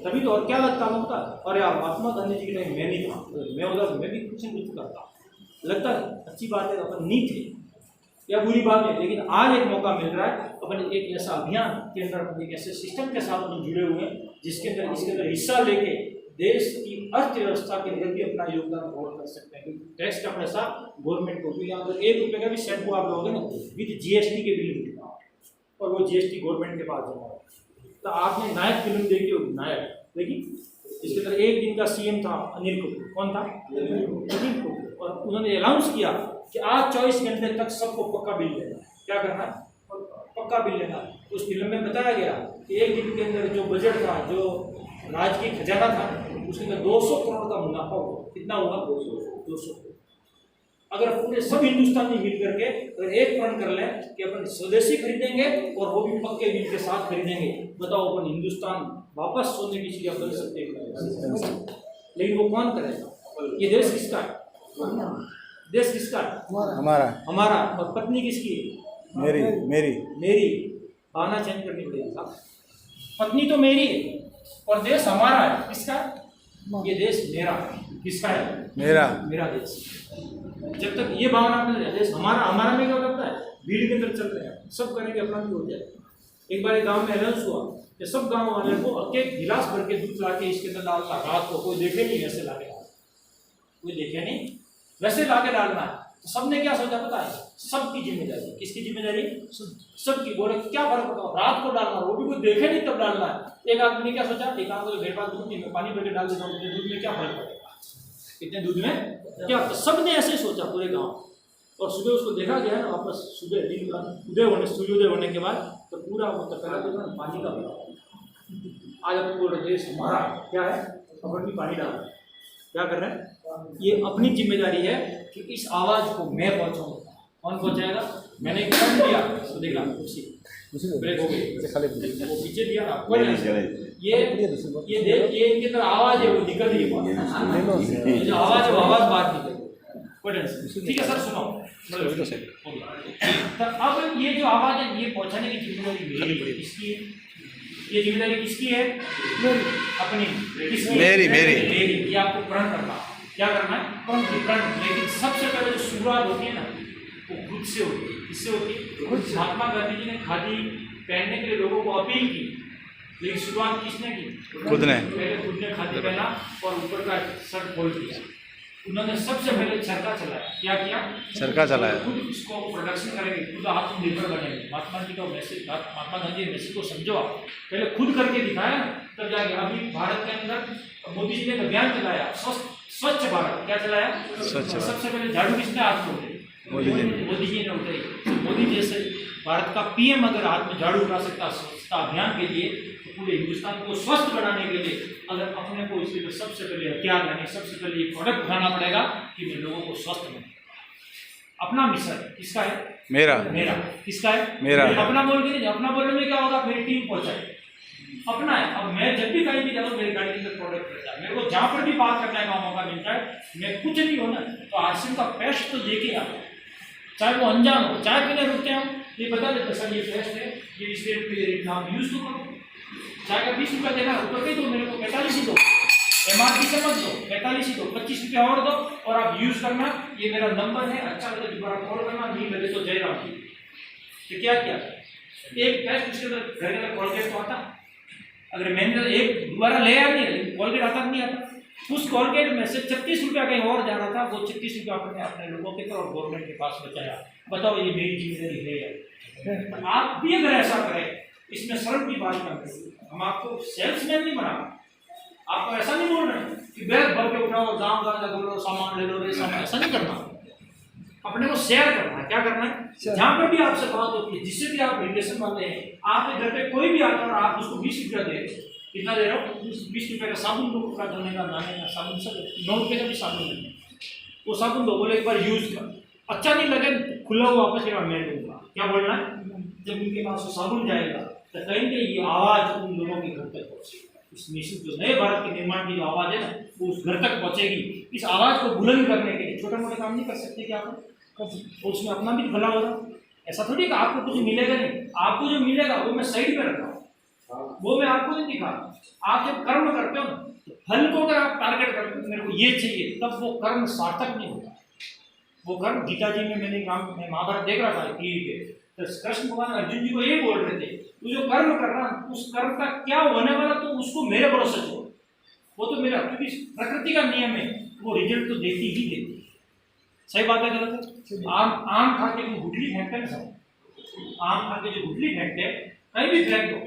तभी तो। और क्या लगता होता? अरे यार महात्मा गांधी जी के टाइम मैं नहीं था, मैं उधर मैं भी कुछ नहीं करता। लगता है अच्छी बात है, अपन नहीं थे या बुरी बात है, लेकिन आज एक मौका मिल रहा है। अपन एक ऐसा अभियान के अंदर एक ऐसे सिस्टम के साथ हम जुड़े हुए हैं जिसके अंदर इसके अंदर हिस्सा लेके देश की अर्थव्यवस्था के अंदर भी अपना योगदान और कर सकते हैं। क्योंकि टैक्स का पैसा गवर्नमेंट को, यहाँ पर 1 रुपये का भी शैम्पू आप लोगे ना विद जीएसटी के बिल मिलेगा और वो जीएसटी गवर्नमेंट के पास जमा है। तो आपने नायक फिल्म देखी होगी, नायक देखी? इसके अंदर एक दिन का सीएम था अनिल कपूर। कौन था? अनिल कपूर। और उन्होंने अनाउंस किया कि आज 24 घंटे तक सबको पक्का बिल लेना है। क्या करना है? पक्का बिल लेना। उस फिल्म में बताया गया कि एक दिन के अंदर जो बजट था, जो राज्य की खजाना था, उसके अंदर 200 करोड़ का मुनाफा हुआ। कितना हुआ? 200। अगर पूरे सब हिंदुस्तानी मिल करके अगर एक प्रण कर लें कि अपन स्वदेशी खरीदेंगे और वो भी पक्के बिल के साथ खरीदेंगे, बताओ अपन हिंदुस्तान वापस सोने की चीजें बन सकते हैं। लेकिन वो कौन करेगा? ये देश किसका है? देश किसका है? हमारा। और पत्नी किसकी है? मेरी। भावना चेंज करनी पड़ेगी साहब। पत्नी तो मेरी है और देश हमारा है। किसका? ये देश मेरा है। किसका है? मेरा देश। जब तक ये भावना मिल जाए देश हमारा में क्या लगता है? भीड़ के अंदर चल रहे हैं, सब करेंगे अपना भी हो जाए। एक बार एक गांव में अनाउंस हुआ कि सब गांव वाले को एक गिलास भर के दूध ला के इसके अंदर डालना। रात को कोई देखे नहीं वैसे ला के डालना, कोई देखे नहीं वैसे ला के डालना है। तो सबने क्या सोचा पता है? सबकी जिम्मेदारी। किसकी जिम्मेदारी? सबकी। बोले क्या फर्क पड़ता? रात को डालना, वो भी कोई देखे नहीं तब डालना है। एक आदमी ने क्या सोचा? एक आदमी मेरे पास दूध नहीं, मैं पानी भर के डाल देता हूँ, दूध में क्या फर्क पड़ेगा? इतने दूध में क्या? तो सबने ऐसे सोचा पूरे गाँव। और सुबह उसको देखा गया ना, वापस सुबह दिन सूर्योदय होने के बाद तो पूरा वो पहला तो ना पानी का आज अपन बोल रहे देश हमारा क्या है? अपन भी पानी डाल रहे हैं। क्या कर रहे हैं? ये अपनी जिम्मेदारी है कि इस आवाज को मैं पहुंचाऊंगा। कौन पहुंचाएगा? मैंने एक टर्न दिया तो देखा ब्रेक हो गई, वो पीछे दिया ना। ये इनके अंदर आवाज है, वो निकल रही है। जो आवाज है वो आवाज बाहर निकल। ठीक है सर, सुनो। तो अब ये जो आवाज है ये पहुंचाने की जिम्मेदारी किसकी है? ये जिम्मेदारी किसकी है? अपनी। मेरी। ये आपको प्रण करना। क्या करना है? प्रण। लेकिन सबसे पहले जो शुरुआत होती है ना वो खुद से होती है। किससे होती है? महात्मा गांधी जी ने खादी पहनने के लिए लोगों को अपील की, लेकिन शुरुआत किसने की? खुद ने। पहले खुद ने खादी पहना और ऊपर का शर्ट खोल दिया। उन्होंने सबसे पहले चरखा चलाया। क्या किया? चरखा चलाया। खुद इसको प्रोडक्शन करेंगे, खुद आत्मनिर्भर बनेंगे। महात्मा जी का मैसेज, महात्मा गांधी के मैसेज को समझो आप, पहले खुद करके दिखाया ना, तब जाके। अभी भारत के अंदर मोदी जी ने एक अभियान चलाया, स्वच्छ भारत। क्या चलाया? स्वच्छ भारत। सबसे पहले झाड़ू किसने हाथ में उठाई? मोदी जी ने उठाई। मोदी जैसे भारत का पीएम अगर हाथ में झाड़ू उठा सकता स्वच्छता अभियान के लिए, तो पूरे हिंदुस्तान को स्वस्थ बनाने के लिए अगर अपने को इसके लिए सबसे पहले हथियार यानी सबसे पहले ये प्रोडक्ट उठाना पड़ेगा कि मैं लोगों को स्वस्थ बनाऊं। अपना मिशन किसका है? मेरा। मेरा किसका है? मेरा। अपना बोल के नहीं, अपना बोलने में क्या होगा? मेरी टीम पहुंचाए, अपना है। अब मैं जब भी कहीं भी जाऊँ मेरी गाड़ी के अंदर प्रोडक्ट रहता है, मेरे को जहाँ पर भी बात करने का मौका मिलता है, मैं कुछ नहीं हो ना तो आरसीएम का पेस्ट तो देखे आप, चाहे वो अनजान हो, चाय पीने रुकते हैं हम, ये बता देते सर ये पेस्ट है, ये इस रेट पे नाम यूज तो करो। चाय का 20 रुपया देना ऊपर के दो, मेरे को 45 ही दो, MRP से मत दो, 45 ही दो, 25 रुपया और दो और आप यूज करना। ये मेरा नंबर है, अच्छा लगे दोबारा कॉल करना, नहीं लगे तो जय राम जी। तो क्या किया? एक पेस्ट उसके अंदर घर के अंदर कॉलगेट तो आता, अगर मैंने एक दोबारा ले आया नहीं, लेकिन कॉलगेट आता नहीं आता। उस कॉलगेट में से 36 रुपया कहीं और जा रहा था, वो 36 रुपया अपने अपने लोगों के और गवर्नमेंट के पास बचाया। बताओ ये मेरी जिम्मेदारी है? आप भी अगर ऐसा करें, इसमें शर्म की बात ना करें। हम आपको सेल्समैन नहीं बना, आपको ऐसा नहीं बोल रहे कि बैग भर के उठाओ, दाम गाना बोलो, सामान ले लो, रे सामान, ऐसा नहीं करना। अपने को शेयर करना है। क्या करना है? जहाँ पर भी आपसे बात होती है, जिससे भी आप रिलेशन वाले हैं, आपके घर पे कोई भी आता है और आप उसको 20 रुपया दे, कितना दे रहे हो? 20 रुपये का साबुन दो, कपड़ा धोने का, नहाने का साबुन, सब 9 रुपये का भी साबुन है, वो साबुन दो, बोले एक बार यूज कर, अच्छा नहीं लगे खुला हुआ वापस मैं दूंगा। क्या बोलना है? जब उनके पास वो साबुन जाएगा तो कहीं ये आवाज उन लोगों के घर तक पहुंचेगी। इस मिशन जो नए भारत के निर्माण की जो आवाज है ना, वो उस घर तक पहुंचेगी। इस आवाज को बुलंद करने के लिए छोटे मोटे काम नहीं कर सकते क्या आप? तो उसमें अपना भी भला होगा। ऐसा थोड़ी कि आपको कुछ मिलेगा नहीं, आपको जो मिलेगा वो मैं साइड में रख रहा हूँ, वो मैं आपको नहीं दिखा। आप जब कर्म करते हो ना, तो फल को अगर आप टारगेट करते हो मेरे को ये चाहिए, तब वो कर्म सार्थक नहीं होता। वो कर्म गीता जी में मैंने काम मैं महाभारत देख रहा था टीवी पे, तो कृष्ण भगवान अर्जुन जी को ये बोल रहे थे, तू जो कर्म कर रहा उस कर्म का क्या होने वाला तो उसको मेरे भरोसे छोड़, वो तो मेरा, क्योंकि प्रकृति का नियम है, वो रिजल्ट तो देती ही देती। सही बात है गलत है? आम खा के जो गुठली फेंकते हैं सब, आम खा के जो गुठली फेंकते हैं, कहीं भी फेंक दो,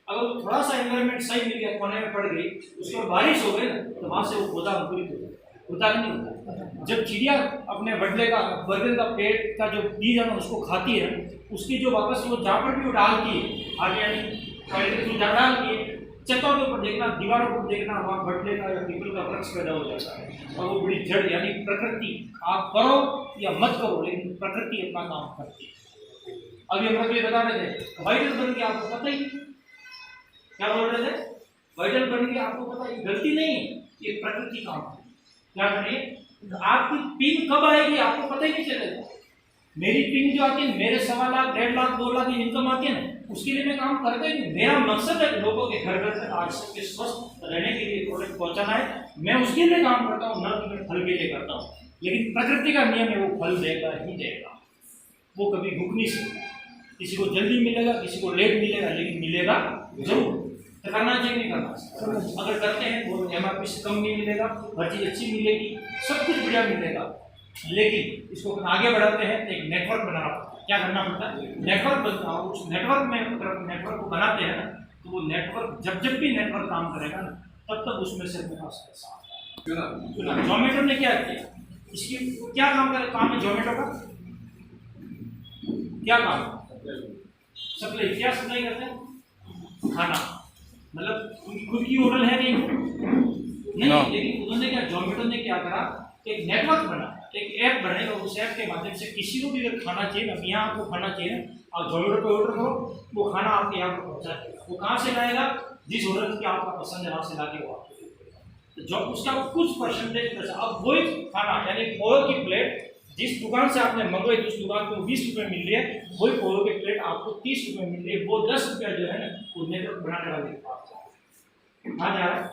अगर वो थोड़ा सा एनवायरमेंट सही मिल गया, कोने में पड़ गई, उसके बाद बारिश हो गई ना, तो वहां से वो पौधा अंकुरित होता नहीं होता। जब चिड़िया अपने बर्गर का पेट का जो बीज है ना उसको खाती है, उसकी जो वापस वो जहाँ पर भी वो डालती है आगे यानी डालती है, छतों के ऊपर देखना, दीवारों पर देखना, वहाँ बटले का या पीपल का वृक्ष पैदा हो जाता है और वो बड़ी जड़ यानी प्रकृति, आप करो या मत करो लेकिन प्रकृति अपना काम करती है। अभी हम लोग ये बता रहे थे वाइटल बन के, आपको पता ही क्या बोल रहे थे, वाइटल बन के आपको पता ही, गलती नहीं, ये प्रकृति काम है। क्या करिए, आपकी पिन कब आएगी आपको पता ही नहीं चलेगा। मेरी पिन जो आती है, मेरे 1.25 लाख 1.5 लाख 2 लाख की इनकम आती है ना, उसके लिए मैं काम करता ही नहीं। मेरा मकसद है लोगों के घर घर तक आज के स्वस्थ रहने के लिए प्रोडक्ट पहुंचाना है, मैं उसके लिए काम करता हूँ, न कि मैं फल के लिए करता हूँ। लेकिन प्रकृति का नियम है, वो फल देगा ही देगा, वो कभी रुक नहीं सकता। किसी को जल्दी मिलेगा, किसी को लेट मिलेगा, लेकिन मिलेगा जरूर। तो करना चाहिए नहीं करना, अगर करते हैं वो MRP से कम नहीं मिलेगा, हर चीज़ अच्छी मिलेगी, सब कुछ बढ़िया मिलेगा, लेकिन इसको आगे बढ़ाते हैं तो एक नेटवर्क बनाना पड़ता है। क्या करना पड़ता है? नेटवर्क बनता है। उस नेटवर्क में अगर नेटवर्क को बनाते हैं ना, तो वो नेटवर्क जब भी नेटवर्क काम करेगा ना, तब तक उसमें से अपने पास पैसा आता है। जोमेटो ने क्या किया, इसकी क्या काम है जोमेटो का? क्या काम? सप्लाई। क्या सप्लाई करते हैं? खाना। मतलब उनकी खुद की होटल है नहीं, लेकिन उन्होंने क्या, जोमेटो ने क्या करा, एक नेटवर्क बना, एक ऐप बनेगा, उस ऐप के माध्यम से किसी को भी अगर खाना चाहिए ना, यहाँ आपको खाना चाहिए, आप जोमेटो पे ऑर्डर करो, वो खाना आपके यहाँ पर पहुँचा देगा। वो कहाँ से लाएगा? जिस होटल की आपका पसंद है वहाँ से लाके वो आपको देगा। जो उसका कुछ परसेंटेज पैसा, अब वही खाना यानी पोहे की प्लेट जिस दुकान से आपने मंगवाई, जिस दुकान को 20 रुपये मिल रही है, वही पोहे की प्लेट आपको 30 रुपये मिल रही है। वो 10 रुपया जो है ना, वो नेटवर्क बनाने वाले के पास वहाँ जा रहा है,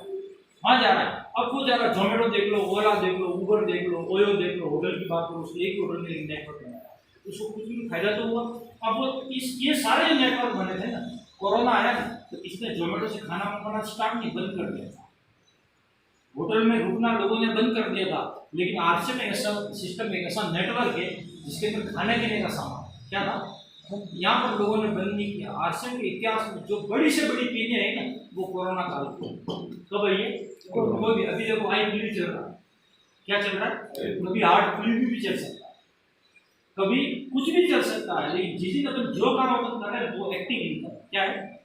वहाँ जा रहा है। अब वो जा रहा है, जोमेटो देख लो, ओला देख लो, उबर देख लो, ओयो देख लो, होटल की बात करो, उसके एक होटल में नेटवर्क बना है, उसको कुछ भी फायदा तो हुआ। अब वो ये सारे नेटवर्क बने थे ना, कोरोना आया ना, तो इसने जोमेटो से खाना मंगाना स्टार्ट नहीं, बंद कर दिया। होटल में रुकना लोगों ने बंद कर दिया था, लेकिन आरसे में ऐसा सिस्टम, एक ऐसा नेटवर्क है जिसके अंदर खाने पीने का सामान क्या था, यहाँ पर लोगों ने बंद नहीं किया। आरसीएम के इतिहास में जो बड़ी से बड़ी चीजें है ना, वो कोरोना काल की। कब है ये? कोई अभी देखो आई भी चल रहा है, क्या चल रहा है? कभी हार्ट फ्लू भी चल सकता है, कभी कुछ भी चल सकता है, लेकिन जिस दिन अपन जो काम अपन कर रहे हैं वो एक्टिव इनकम क्या है।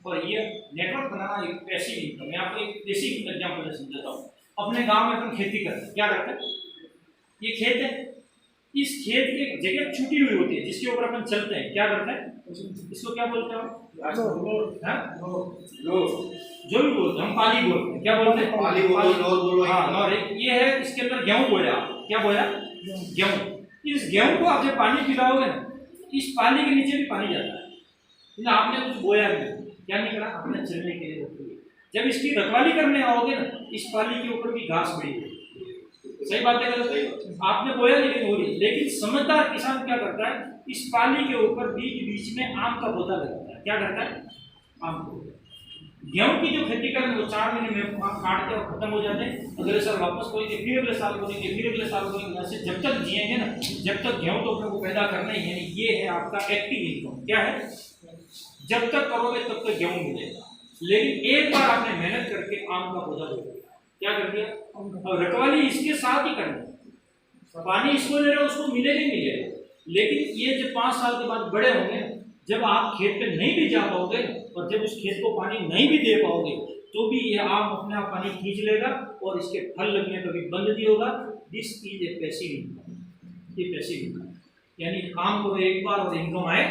और ये नेटवर्क बनाना एक पैसिव इनकम। मैं आपको एक बेसिक एग्जांपल से समझाता हूँ। अपने गांव में अपन खेती करते हैं, क्या करते हैं? ये खेत है, इस खेत की जगह छुटी हुई होती है जिसके ऊपर अपन चलते हैं, क्या करते हैं? इसको क्या बोलते हैं? जो भी बोलते हैं हम पाली बोलते हैं, क्या बोलते हैं? पाली बोलो। हाँ, और ये है, इसके अंदर गेहूं बोया, क्या बोया? गेहूं। इस गेहूं को आप जब पानी पिलाओगे ना, इस पानी के नीचे भी पानी जाता है, लेकिन आपने कुछ बोया नहीं, क्या नहीं करा? आपने चलने के लिए रखी है। जब इसकी रखवाली करने आओगे ना, इस पानी के ऊपर भी घास बढ़ी है। सही बात है, गलत? आपने बोया लेकिन हो रही। लेकिन समझदार किसान क्या करता है? इस पाली के ऊपर बीच बीच में आम का पौधा लगाता है, क्या करता है? आम का पौधा। गेहूं की जो खेती करेंगे वो 4 महीने में काटते और खत्म हो जाते हैं। अगले साल वापस करेंगे, फिर अगले साल करेंगे, फिर अगले साल करेंगे। ऐसे जब तक जिएंगे ना, जब तक गेहूं तो अपने को पैदा करना ही है। ये है आपका एक्टिव इनकम। क्या है? जब तक करोगे तब तक गेहूं मिलेगा। लेकिन एक बार आपने मेहनत करके आम का पौधा लगाया, क्या कर दिया? और रखवाली इसके साथ ही करनी। पानी इसको ले रहे हो, उसको मिलेगा ही मिलेगा। लेकिन ये जब 5 साल के बाद बड़े होंगे, जब आप खेत पे नहीं भी जा पाओगे और जब उस खेत को पानी नहीं भी दे पाओगे, तो भी ये आम अपने आप पानी खींच लेगा और इसके फल लगने कभी बंद नहीं होगा। This is a passive income. ये पैसिव इनकम यानी काम करो एक बार और इनकम आए।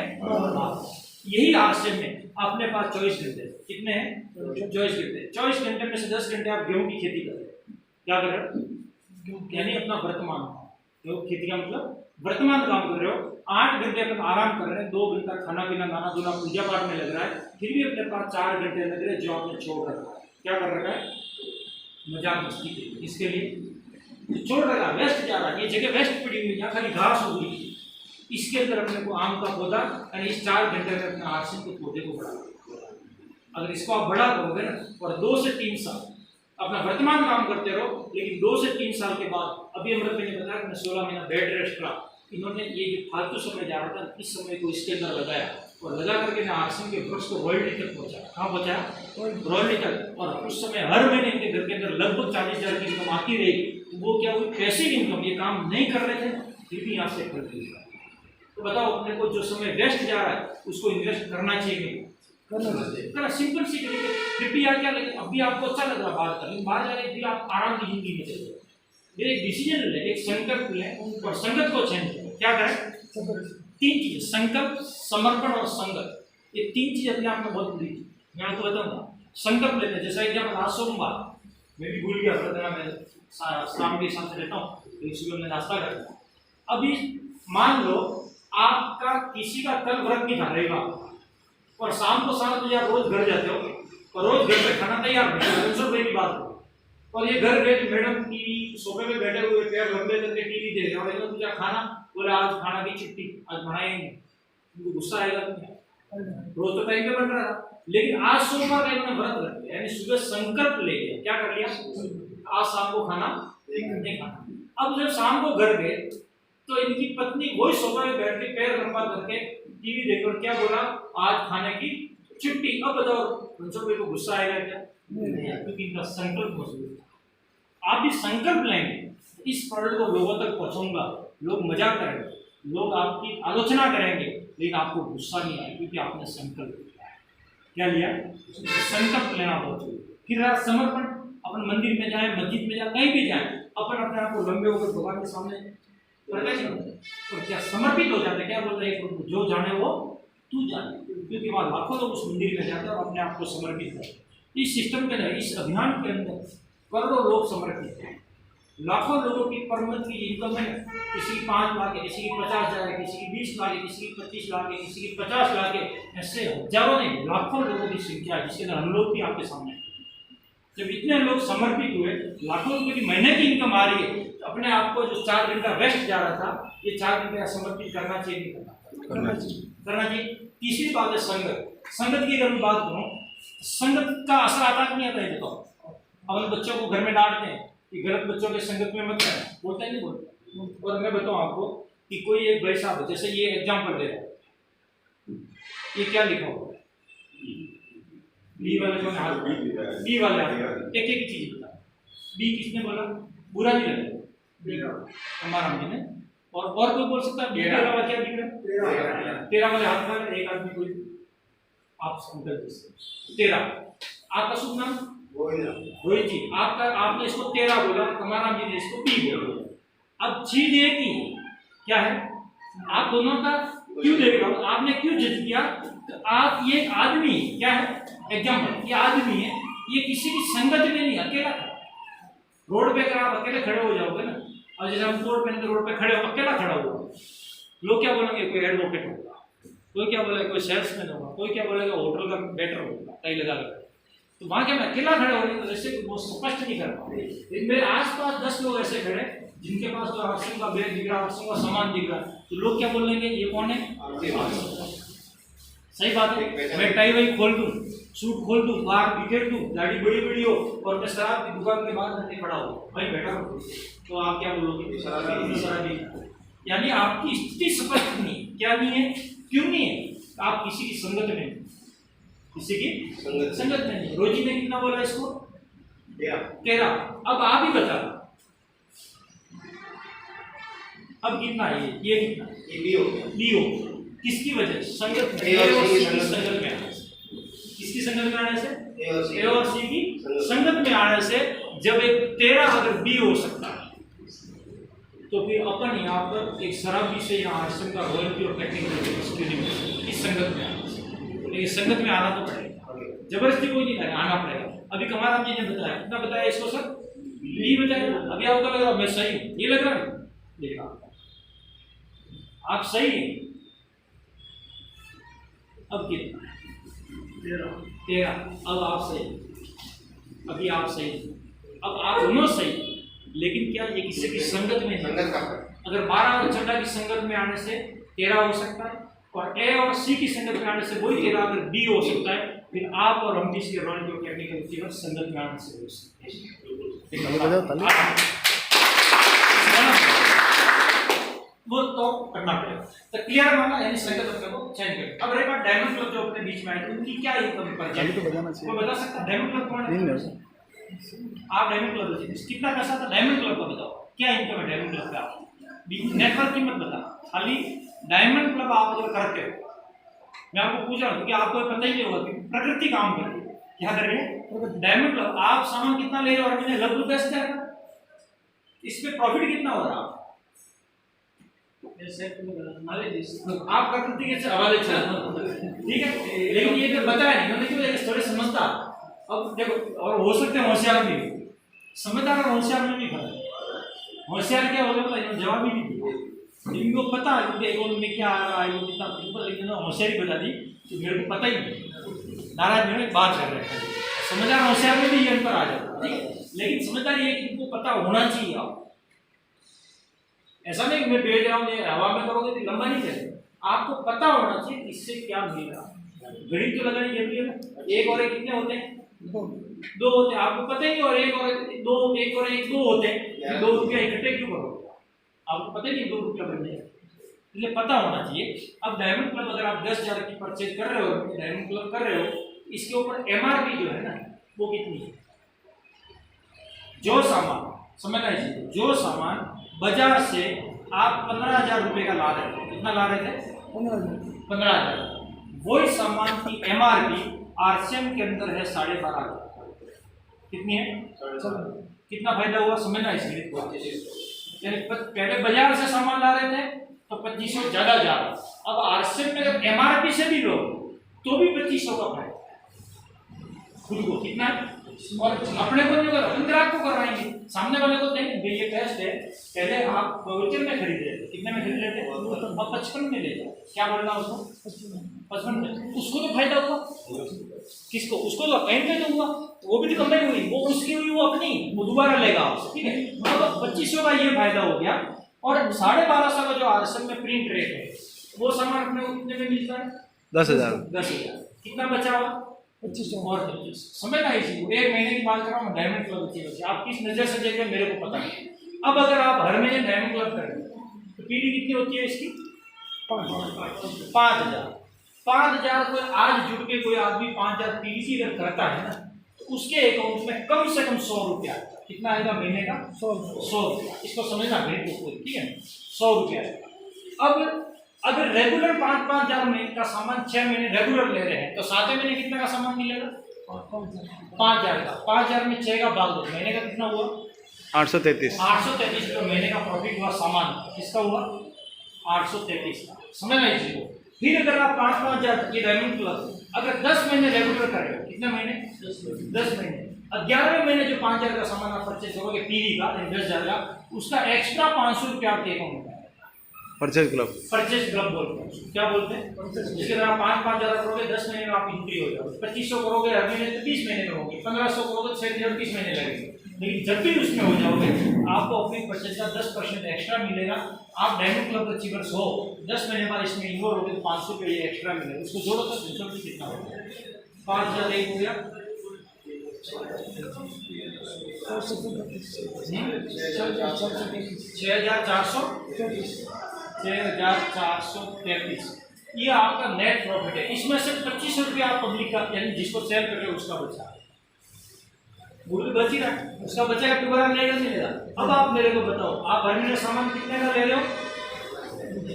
यही आरसीएम में अपने पास 24 घंटे, कितने हैं? 24 घंटे। 24 घंटे में से 10 घंटे आप गेहूं की खेती कर रहे हैं। क्या कर रहे हो? यानी अपना वर्तमान काम। गेहूं खेती का मतलब वर्तमान काम कर रहे हो। 8 घंटे अपन आराम कर रहे हैं, 2 घंटा खाना पीना नहाना धोना पूजा पाठ में लग रहा है, फिर भी अपने पास 4 घंटे लग रहे हैं जो आपने छोड़ रखा है। क्या कर रखा है? मजाक मस्ती के लिए। इसके लिए छोड़ रखा, वेस्ट जा रहा है। ये जगह वेस्ट पड़ी हुई, यहाँ खाली घास हो गई। इसके अंदर अपने को आम का पौधा, यानी इस 4 घंटे में अपने आरसीएम के पौधे को बढ़ा। अगर इसको आप बड़ा करोगे ना, और 2 से 3 साल अपना वर्तमान काम करते रहो, लेकिन 2 से 3 साल के बाद, अभी अमृत ने बताया कि 16 महीना बेड रेस्ट रहा, इन्होंने ये जो फालतू समय जा रहा था, इस समय को इसके अंदर लगाया और लगा करके ना आरसीएम के वृक्ष को रॉयल्टी तक पहुंचा। कहाँ पहुंचा? रॉयल्टी तक। और उस समय हर महीने इनके घर के अंदर लगभग 40,000 की इनकम आती रहेगी। वो क्या हुई? Passive income. ये काम नहीं कर रहे थे, फिर भी यहाँ से कर दिया। तो बताओ, अपने को जो समय वेस्ट जा रहा है उसको इन्वेस्ट करना चाहिए, करना। सिंपल सी तरीके। फिर भी यार क्या लगे, अभी आपको अच्छा लग रहा है बाहर का, लेकिन बाहर जाके फिर आप आराम की जिंदगी में चले। ये एक डिसीजन ले, एक संकल्प ले और संगत को चेंज करें। क्या करें? 3 चीज, संकल्प, समर्पण और संगत। ये 3 चीज अपने आप में बहुत बुरी थी। मैं आपको बताऊंगा। संकल्प लेते हैं, जैसा एग्जाम्पल आज सोमवार, मैं भी भूल गया, मैं शाम के हिसाब से रहता हूँ, सुबह में नाश्ता करता हूँ। अभी मान लो आपका किसी का कल व्रत नहीं था, रहेगा, और शाम को 7 बजे आप रोज घर जाते हो और रोज घर पे खाना तैयार नहीं, 200 रुपये की बात हो। और ये घर गए मैडम टीवी सोफे पे बैठे हुए, पैर लंबे करके टीवी देख रहे, और इन्होंने पूछा खाना, बोला आज खाना की छुट्टी, आज बनाएंगे। उनको गुस्सा आएगा? रोज तो टाइम पे बन रहा था, लेकिन आज सोमवार का इन्होंने व्रत रख लिया, यानी सुबह संकल्प ले लिया। क्या कर लिया? आज शाम को खाना नहीं खाना। अब जब शाम को घर गए तो इनकी पत्नी वही सोफा में बैठ के पैर लंबा करके टीवी देखकर क्या बोला? आज खाने की छुट्टी। अब बताओ, 500 रुपये को गुस्सा आएगा क्या? नहीं, क्योंकि इनका संकल्प मजबूत था। आप भी संकल्प लेंगे, इस प्रोडक्ट को लोगों तक पहुंचाऊंगा, लोग मजाक करेंगे, लोग आपकी आलोचना करेंगे, लेकिन आपको गुस्सा नहीं आएगा, क्योंकि आपने संकल्प लिया है। क्या लिया? संकल्प लेना बहुत जरूरी। फिर समर्पण। अपन मंदिर में जाए, मस्जिद में जाए, कहीं भी जाए, अपन अपने आप को लंबे होकर भगवान के सामने और क्या समर्पित हो जाते। क्या बोलते हैं? जो जाने वो तू जाने। क्योंकि वहाँ लाखों लोग उस मंदिर में जाते हैं और अपने आप को समर्पित करते। इस सिस्टम के अंदर, इस अभियान के अंदर करोड़ों लोग समर्पित हैं। लाखों लोगों की पर मंथ की इनकम है। किसी की 5 लाख है, किसी की 50 हज़ार है, किसी की 20 लाख है, किसी की 25 लाख है, किसी की 50 लाख है। ऐसे हजारों नहीं, लाखों लोगों की संख्या है, जिसके अंदर हम लोग भी आपके सामने। जब इतने लोग समर्पित हुए, लाखों रुपए की महीने की इनकम आ रही है, तो अपने आप को जो 4 घंटा वेस्ट जा रहा था, ये 4 घंटे समर्पित करना चाहिए, नहीं करना चाहिए। तीसरी बात है संगत। संगत की अगर मैं बात करूं, संगत का असर आता नहीं आता है? बताओ, अपन बच्चों को घर में डांटते हैं कि गलत बच्चों के संगत में मत रहना, बोलते नहीं बोलते। और मैं बताऊं आपको कि कोई एक भाई साहब, जैसे ये एग्जाम्पल दे रहा है, ये क्या लिखा हुआ है, बी वाले को हाथ, बी वाले एक एक चीज बता, बी किसने बोला, बुरा नहीं लगा हमारा जी ने, और कोई बोल सकता है, क्या दिख रहा है, 13 वाले हाथ में एक आदमी कोई, आप समझ 13, आपका शुभ नाम रोहित जी, आपने इसको 13 बोला, कमाराम जी ने इसको बी बोला। अब चीज ये की क्या है, आप दोनों का क्यों देख रहा हूं, आपने क्यों जज किया, तो आप ये आदमी क्या है, एग्जाम्पल ये आदमी है, ये किसी की संगत में नहीं, अकेला था। रोड पे अगर आप अकेले खड़े हो जाओगे ना, और जैसे हम कोर्ट में रोड पे खड़े हो, अकेला खड़ा हुआ, लोग क्या बोलेंगे, कोई एडवोकेट होगा, कोई क्या बोलेगा, कोई सेल्समैन होगा, कोई क्या बोलेगा, होटल का वेटर होगा, कई लगा लगा, तो वहां क्या मैं अकेला खड़े होने की वजह से वो स्पष्ट नहीं कर पाऊंगा। लेकिन मेरे आसपास 10 लोग ऐसे खड़े जिनके पास तो हर्षिंग का बैग दिख रहा, हर्षिंग का सामान दिख रहा, तो लोग क्या बोलेंगे, ये कौन है। सही बात है, मैं टाई वाई खोल दूं, सूट खोल दूं, बाहर विकेट दूं, गाड़ी बड़ी बड़ी हो, और मैं शराब की दुकान के बाहर जाके खड़ा हो, भाई बैठा हो, तो आप क्या बोलोगे, शराबी। यानी आपकी स्थिति स्पष्ट नहीं, क्या नहीं है, क्यों नहीं है, आप किसी की संगत में, किसी की संगत में नहीं। रोजी ने कितना बोला इसको, 13। अब आप ही बता, अब कितना है, ये कितना, बी हो, किसकी वजह, संगत में, ए और सी की संगत में आने से, किसकी संगत में आने से, ए और सी की संगत में आने से, जब एक 13 अगर बी हो सकता है, तो फिर अपन यहाँ पर एक शराबी से यहाँ आश्रम का रॉयल्टी और टेक्निकल इस संगत में आने से, लेकिन संगत में आना तो पड़ेगा, जबरदस्ती कोई नहीं करेगा, आना पड़ेगा। अभी कमाराम जी ने बताया, कितना बताया इसको सर, बी बताया, अभी आपको लग रहा मैं सही हूँ, ये लग रहा है, देखा आप सही हैं, अब कितना, 13, अब आप सही, अभी आप सही, अब आप दोनों सही, लेकिन क्या ये किसी की संगत में नहीं, अगर 12 और 14 की संगत में आने से 13 हो सकता है, और ए और सी की संगत में आने से वही 13 अगर बी हो सकता है, फिर आप और हम जिसके रॉयल जो टेक्निकल संगत में आने से हो सकते हैं, वो तो करना पड़ेगा। तो क्लियर माना, यानी संगत अपने को चेंज करें। अब रही बात डायमंड क्लब जो अपने बीच में आए थे, उनकी क्या इनकम पर जाए, कोई बता सकता है डायमंड क्लब कौन है, आप डायमंड क्लब कितना पैसा था, डायमंड क्लब का बताओ, क्या इनकम है डायमंड क्लब का, नेटवर्क की मत बता, खाली डायमंड क्लब आप अगर करते हो, मैं आपको पूछ रहा हूँ कि आपको पता ही नहीं होगा कि प्रकृति काम कर रही है, क्या कर रही है डायमंड क्लब, आप सामान कितना ले रहे हो, और मैंने लगभग 10,000, इस पे प्रॉफिट कितना हो रहा है, आप प्रकृति के हवाले ठीक है, लेकिन ये तो बताया नहीं उन्होंने, थोड़े समझदार, अब देखो, और हो सकते हैं होशियार भी, समझदार और होशियार में भी फर्क, होशियार क्या होगा पता है, जवाब ही नहीं दिया, इनको पता है कि अकाउंट में क्या आ रहा है, वो कितना, लेकिन होशियारी बता दी तो मेरे को पता ही नहीं, नाराज में बात कर रहे हैं, समझदार होशियार में भी ये अंतर आ जाता है, ठीक है, लेकिन समझदार ये कि तुमको पता होना चाहिए, आप ऐसा नहीं मैं भेज रहा हूँ, हवा में करोगे तो लंबा नहीं चलेगा, आपको पता होना चाहिए इससे क्या मिल रहा है, गणित तो लगानी जरूरी है ना, एक और एक कितने होते हैं, 2 होते हैं, आपको पता ही नहीं, और एक और एक 2 होते हैं, 2 रुपया इकट्ठे क्यों करोगे, आपको पता ही नहीं 2 रुपया बन जाएगा, इसलिए पता होना चाहिए। अब डायमंड क्लब अगर आप 10,000 की परचेज कर रहे हो, डायमंड क्लब कर रहे हो, इसके ऊपर MRP जो है ना वो कितनी है, जो सामान समझना चाहिए, जो सामान बाजार से आप 15,000 रुपए का ला रहे थे, कितना ला रहे थे, 15,000, वही सामान की MRP RCM के अंदर है 12,500, कितनी है, कितना फायदा हुआ समझना इसलिए, यानी पहले बाजार से सामान ला रहे थे तो 2500 ज्यादा जा रहा, अब RCM में अगर MRP से भी लो तो भी 2500 का फायदा, खुद को कितना, और अपने को नहीं कर रहा, ग्राहक को करवाएंगे, सामने वाले को देंगे, ये टेस्ट है, पहले आप बहुचन में खरीद रहे थे, कितने में खरीद रहे थे, अब 55 में ले जाओ, क्या बोल रहा उसको, 55 में, उसको तो फायदा हुआ, किसको, उसको तो कहीं पे तो हुआ, वो भी तो कमाई हुई, वो उसकी हुई, वो अपनी, वो दोबारा लेगा आपसे, ठीक है, अब 2500 का ये फायदा हो गया, और 12,500 का जो RCM में प्रिंट रेट है, वो सामान अपने को कितने में मिलता है, 10,000, कितना बचा हुआ, और 25 समझ ना इसी को। 1 महीने की बात कर रहा हूँ, डायमंड क्लब अचीवर्स। आप किस नजर से देख रहे हैं मेरे को पता नहीं। अब अगर आप हर महीने डायमंड क्लब करें तो पीडी कितनी होती है इसकी? 5000। 5000 कोई आज जुड़ के कोई आदमी 5000 पीडीसी अगर करता है ना, तो उसके अकाउंट में कम से कम 100 रुपया। कितना आएगा महीने का? 100 रुपया। इसको समझना गणित को, ठीक है? 100 रुपया। अब अगर रेगुलर 5,000 में का सामान 6 महीने रेगुलर ले रहे हैं तो 7वें महीने कितने का सामान मिलेगा? 5,000 का। 5,000 में 6 का भाग दो, महीने का कितना हुआ? 833। 833 रुपये महीने का प्रॉफिट हुआ। सामान किसका हुआ? 833 का। समझ ना इसी को। फिर अगर आप 5,000 ये डायमंड क्लब अगर 10 महीने रेगुलर करेगा, कितने महीने? 10 महीने। 11वें महीने जो 5,000 का सामान आप परचेज करोगे पीडी का 10,000 का, उसका एक्स्ट्रा 500 रुपया आपके अकाउंट में परचेज क्लब बोलते हैं। क्या बोलते हैं? जिसके तरह 5,000 करोगे 10 महीने में आप एंट्री हो जाओगे। 2500 करोगे हर महीने तो 20 महीने में होगी। 1500 करोगे 6,30 महीने लगेंगे। लेकिन जब भी उसमें हो जाओगे आपको अपने परचेज का 10% एक्स्ट्रा मिलेगा। आप डायमंड क्लब अचीवर्स हो, 10 महीने बाद इसमें इन्वॉल्व हो गए तो 500 रुपये एक्स्ट्रा मिलेगा। उसको जोड़ो तो 300 रुपये कितना हो गया? 5,000 एक हो गया 6,433। ये आपका नेट प्रॉफिट है। इसमें से 25 रुपया आप पब्लिक का यानी जिसको सेल कर रहे हो उसका बचा, वो भी बच ही रहा है, उसका बचेगा। दोबारा लेगा नहीं लेगा। अब आप मेरे को बताओ, आप हर महीने सामान कितने का ले रहे हो?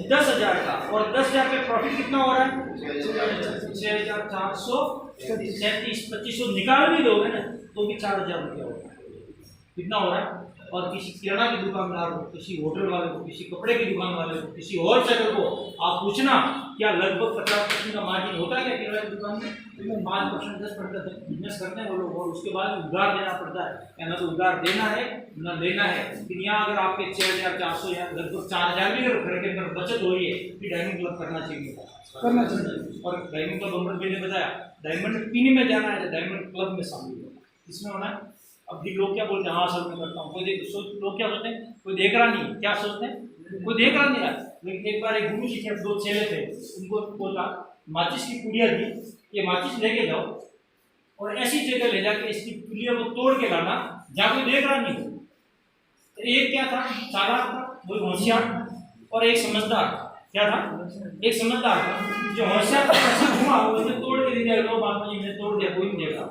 10,000 का। और 10,000 पे प्रॉफिट कितना हो रहा है? 6,433। 2500 निकाल भी दोगे ना तो भी 4,000 रुपया होगा। कितना हो रहा है? और किसी किराना की दुकानदार को, किसी होटल वाले को, किसी कपड़े की दुकान वाले को, किसी होलसेलर को आप पूछना क्या लगभग 50% का मार्जिन होता है क्या किराना की दुकान में? 5% 10% बिजनेस करते हैं वो लोग, और उसके बाद उधार देना पड़ता है। या ना तो उधार देना है ना लेना है। लेकिन यहाँ अगर आपके 6,400 या लगभग 4,000 भी अगर घर के अंदर बचत हो रही है फिर डायमंड क्लब करना चाहिए। और डायमंड क्लब अमृत भाई ने बताया डायमंड पीने में जाना है तो डायमंड क्लब में शामिल हो, इसमें होना है। अब भी लोग क्या बोलते हैं? हाँ सर मैं करता हूँ। कोई लोग क्या सोचते हैं? कोई देख रहा नहीं। क्या सोचते हैं? कोई देख रहा नहीं रहा। लेकिन एक बार एक गुरु जी के 2 चेले थे, उनको बोला माचिस की पुड़िया दी, ये माचिस लेके जाओ और ऐसी जगह ले जाके इसकी पुड़िया को तोड़ के लाना जहाँ कोई देख रहा नहीं। तो एक क्या था? चालाक था, वो होशियार, और एक समझदार। क्या था? एक समझदार था। जो होशियार था ऐसा घुमा उसे तोड़ के दे दिया, लो बाबा जी मैंने तोड़ दिया, कोई नहीं देख रहा।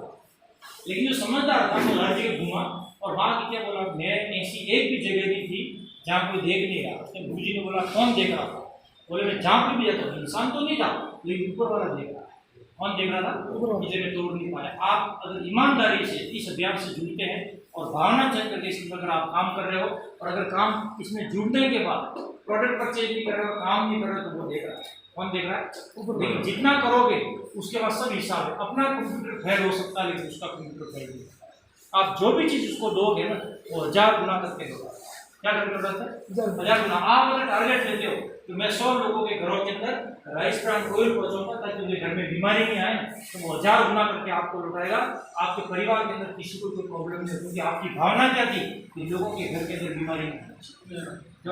लेकिन जो समझदार था वो हर जगह घुमा और वहाँ क्या बोला, मैं ऐसी एक भी जगह नहीं थी जहाँ कोई देख नहीं रहा। उसने गुरु जी ने बोला कौन देख रहा था? बोले मैं जहाँ पे भी जाता हूँ, इंसान तो नहीं था लेकिन ऊपर वाला देख रहा। कौन देख रहा था? मुझे मैं तोड़ नहीं पाया। आप अगर ईमानदारी से इस अभियान से जुड़ते हैं और भावना चेक करके इसमें अगर आप काम कर रहे हो, और अगर काम इसमें जुड़ने के बाद प्रोडक्ट परचेज नहीं कर रहे हो, काम नहीं कर रहे हो, तो वो देख रहा है। कौन देख रहा है? लेकिन जितना करोगे उसके बाद सब हिसाब है। अपना कंप्यूटर फेल हो सकता है लेकिन उसका कंप्यूटर फेल नहीं होता। आप जो भी चीज़ उसको दोगे ना वो 1000 गुना करके दोगे। क्या करके दोगे? 1000 गुना। आप अगर टारगेट लेते हो तो मैं 100 लोगों के घरों के अंदर राइस ब्रांड ऑयल पहुँचाऊंगा ताकि उनके घर में बीमारी नहीं आए, तो वो 1000 गुना करके आपको लौटाएगा। आपके परिवार के अंदर किसी को कोई प्रॉब्लम नहीं है, क्योंकि आपकी भावना क्या थी कि लोगों के घर के अंदर बीमारी नहीं है। जो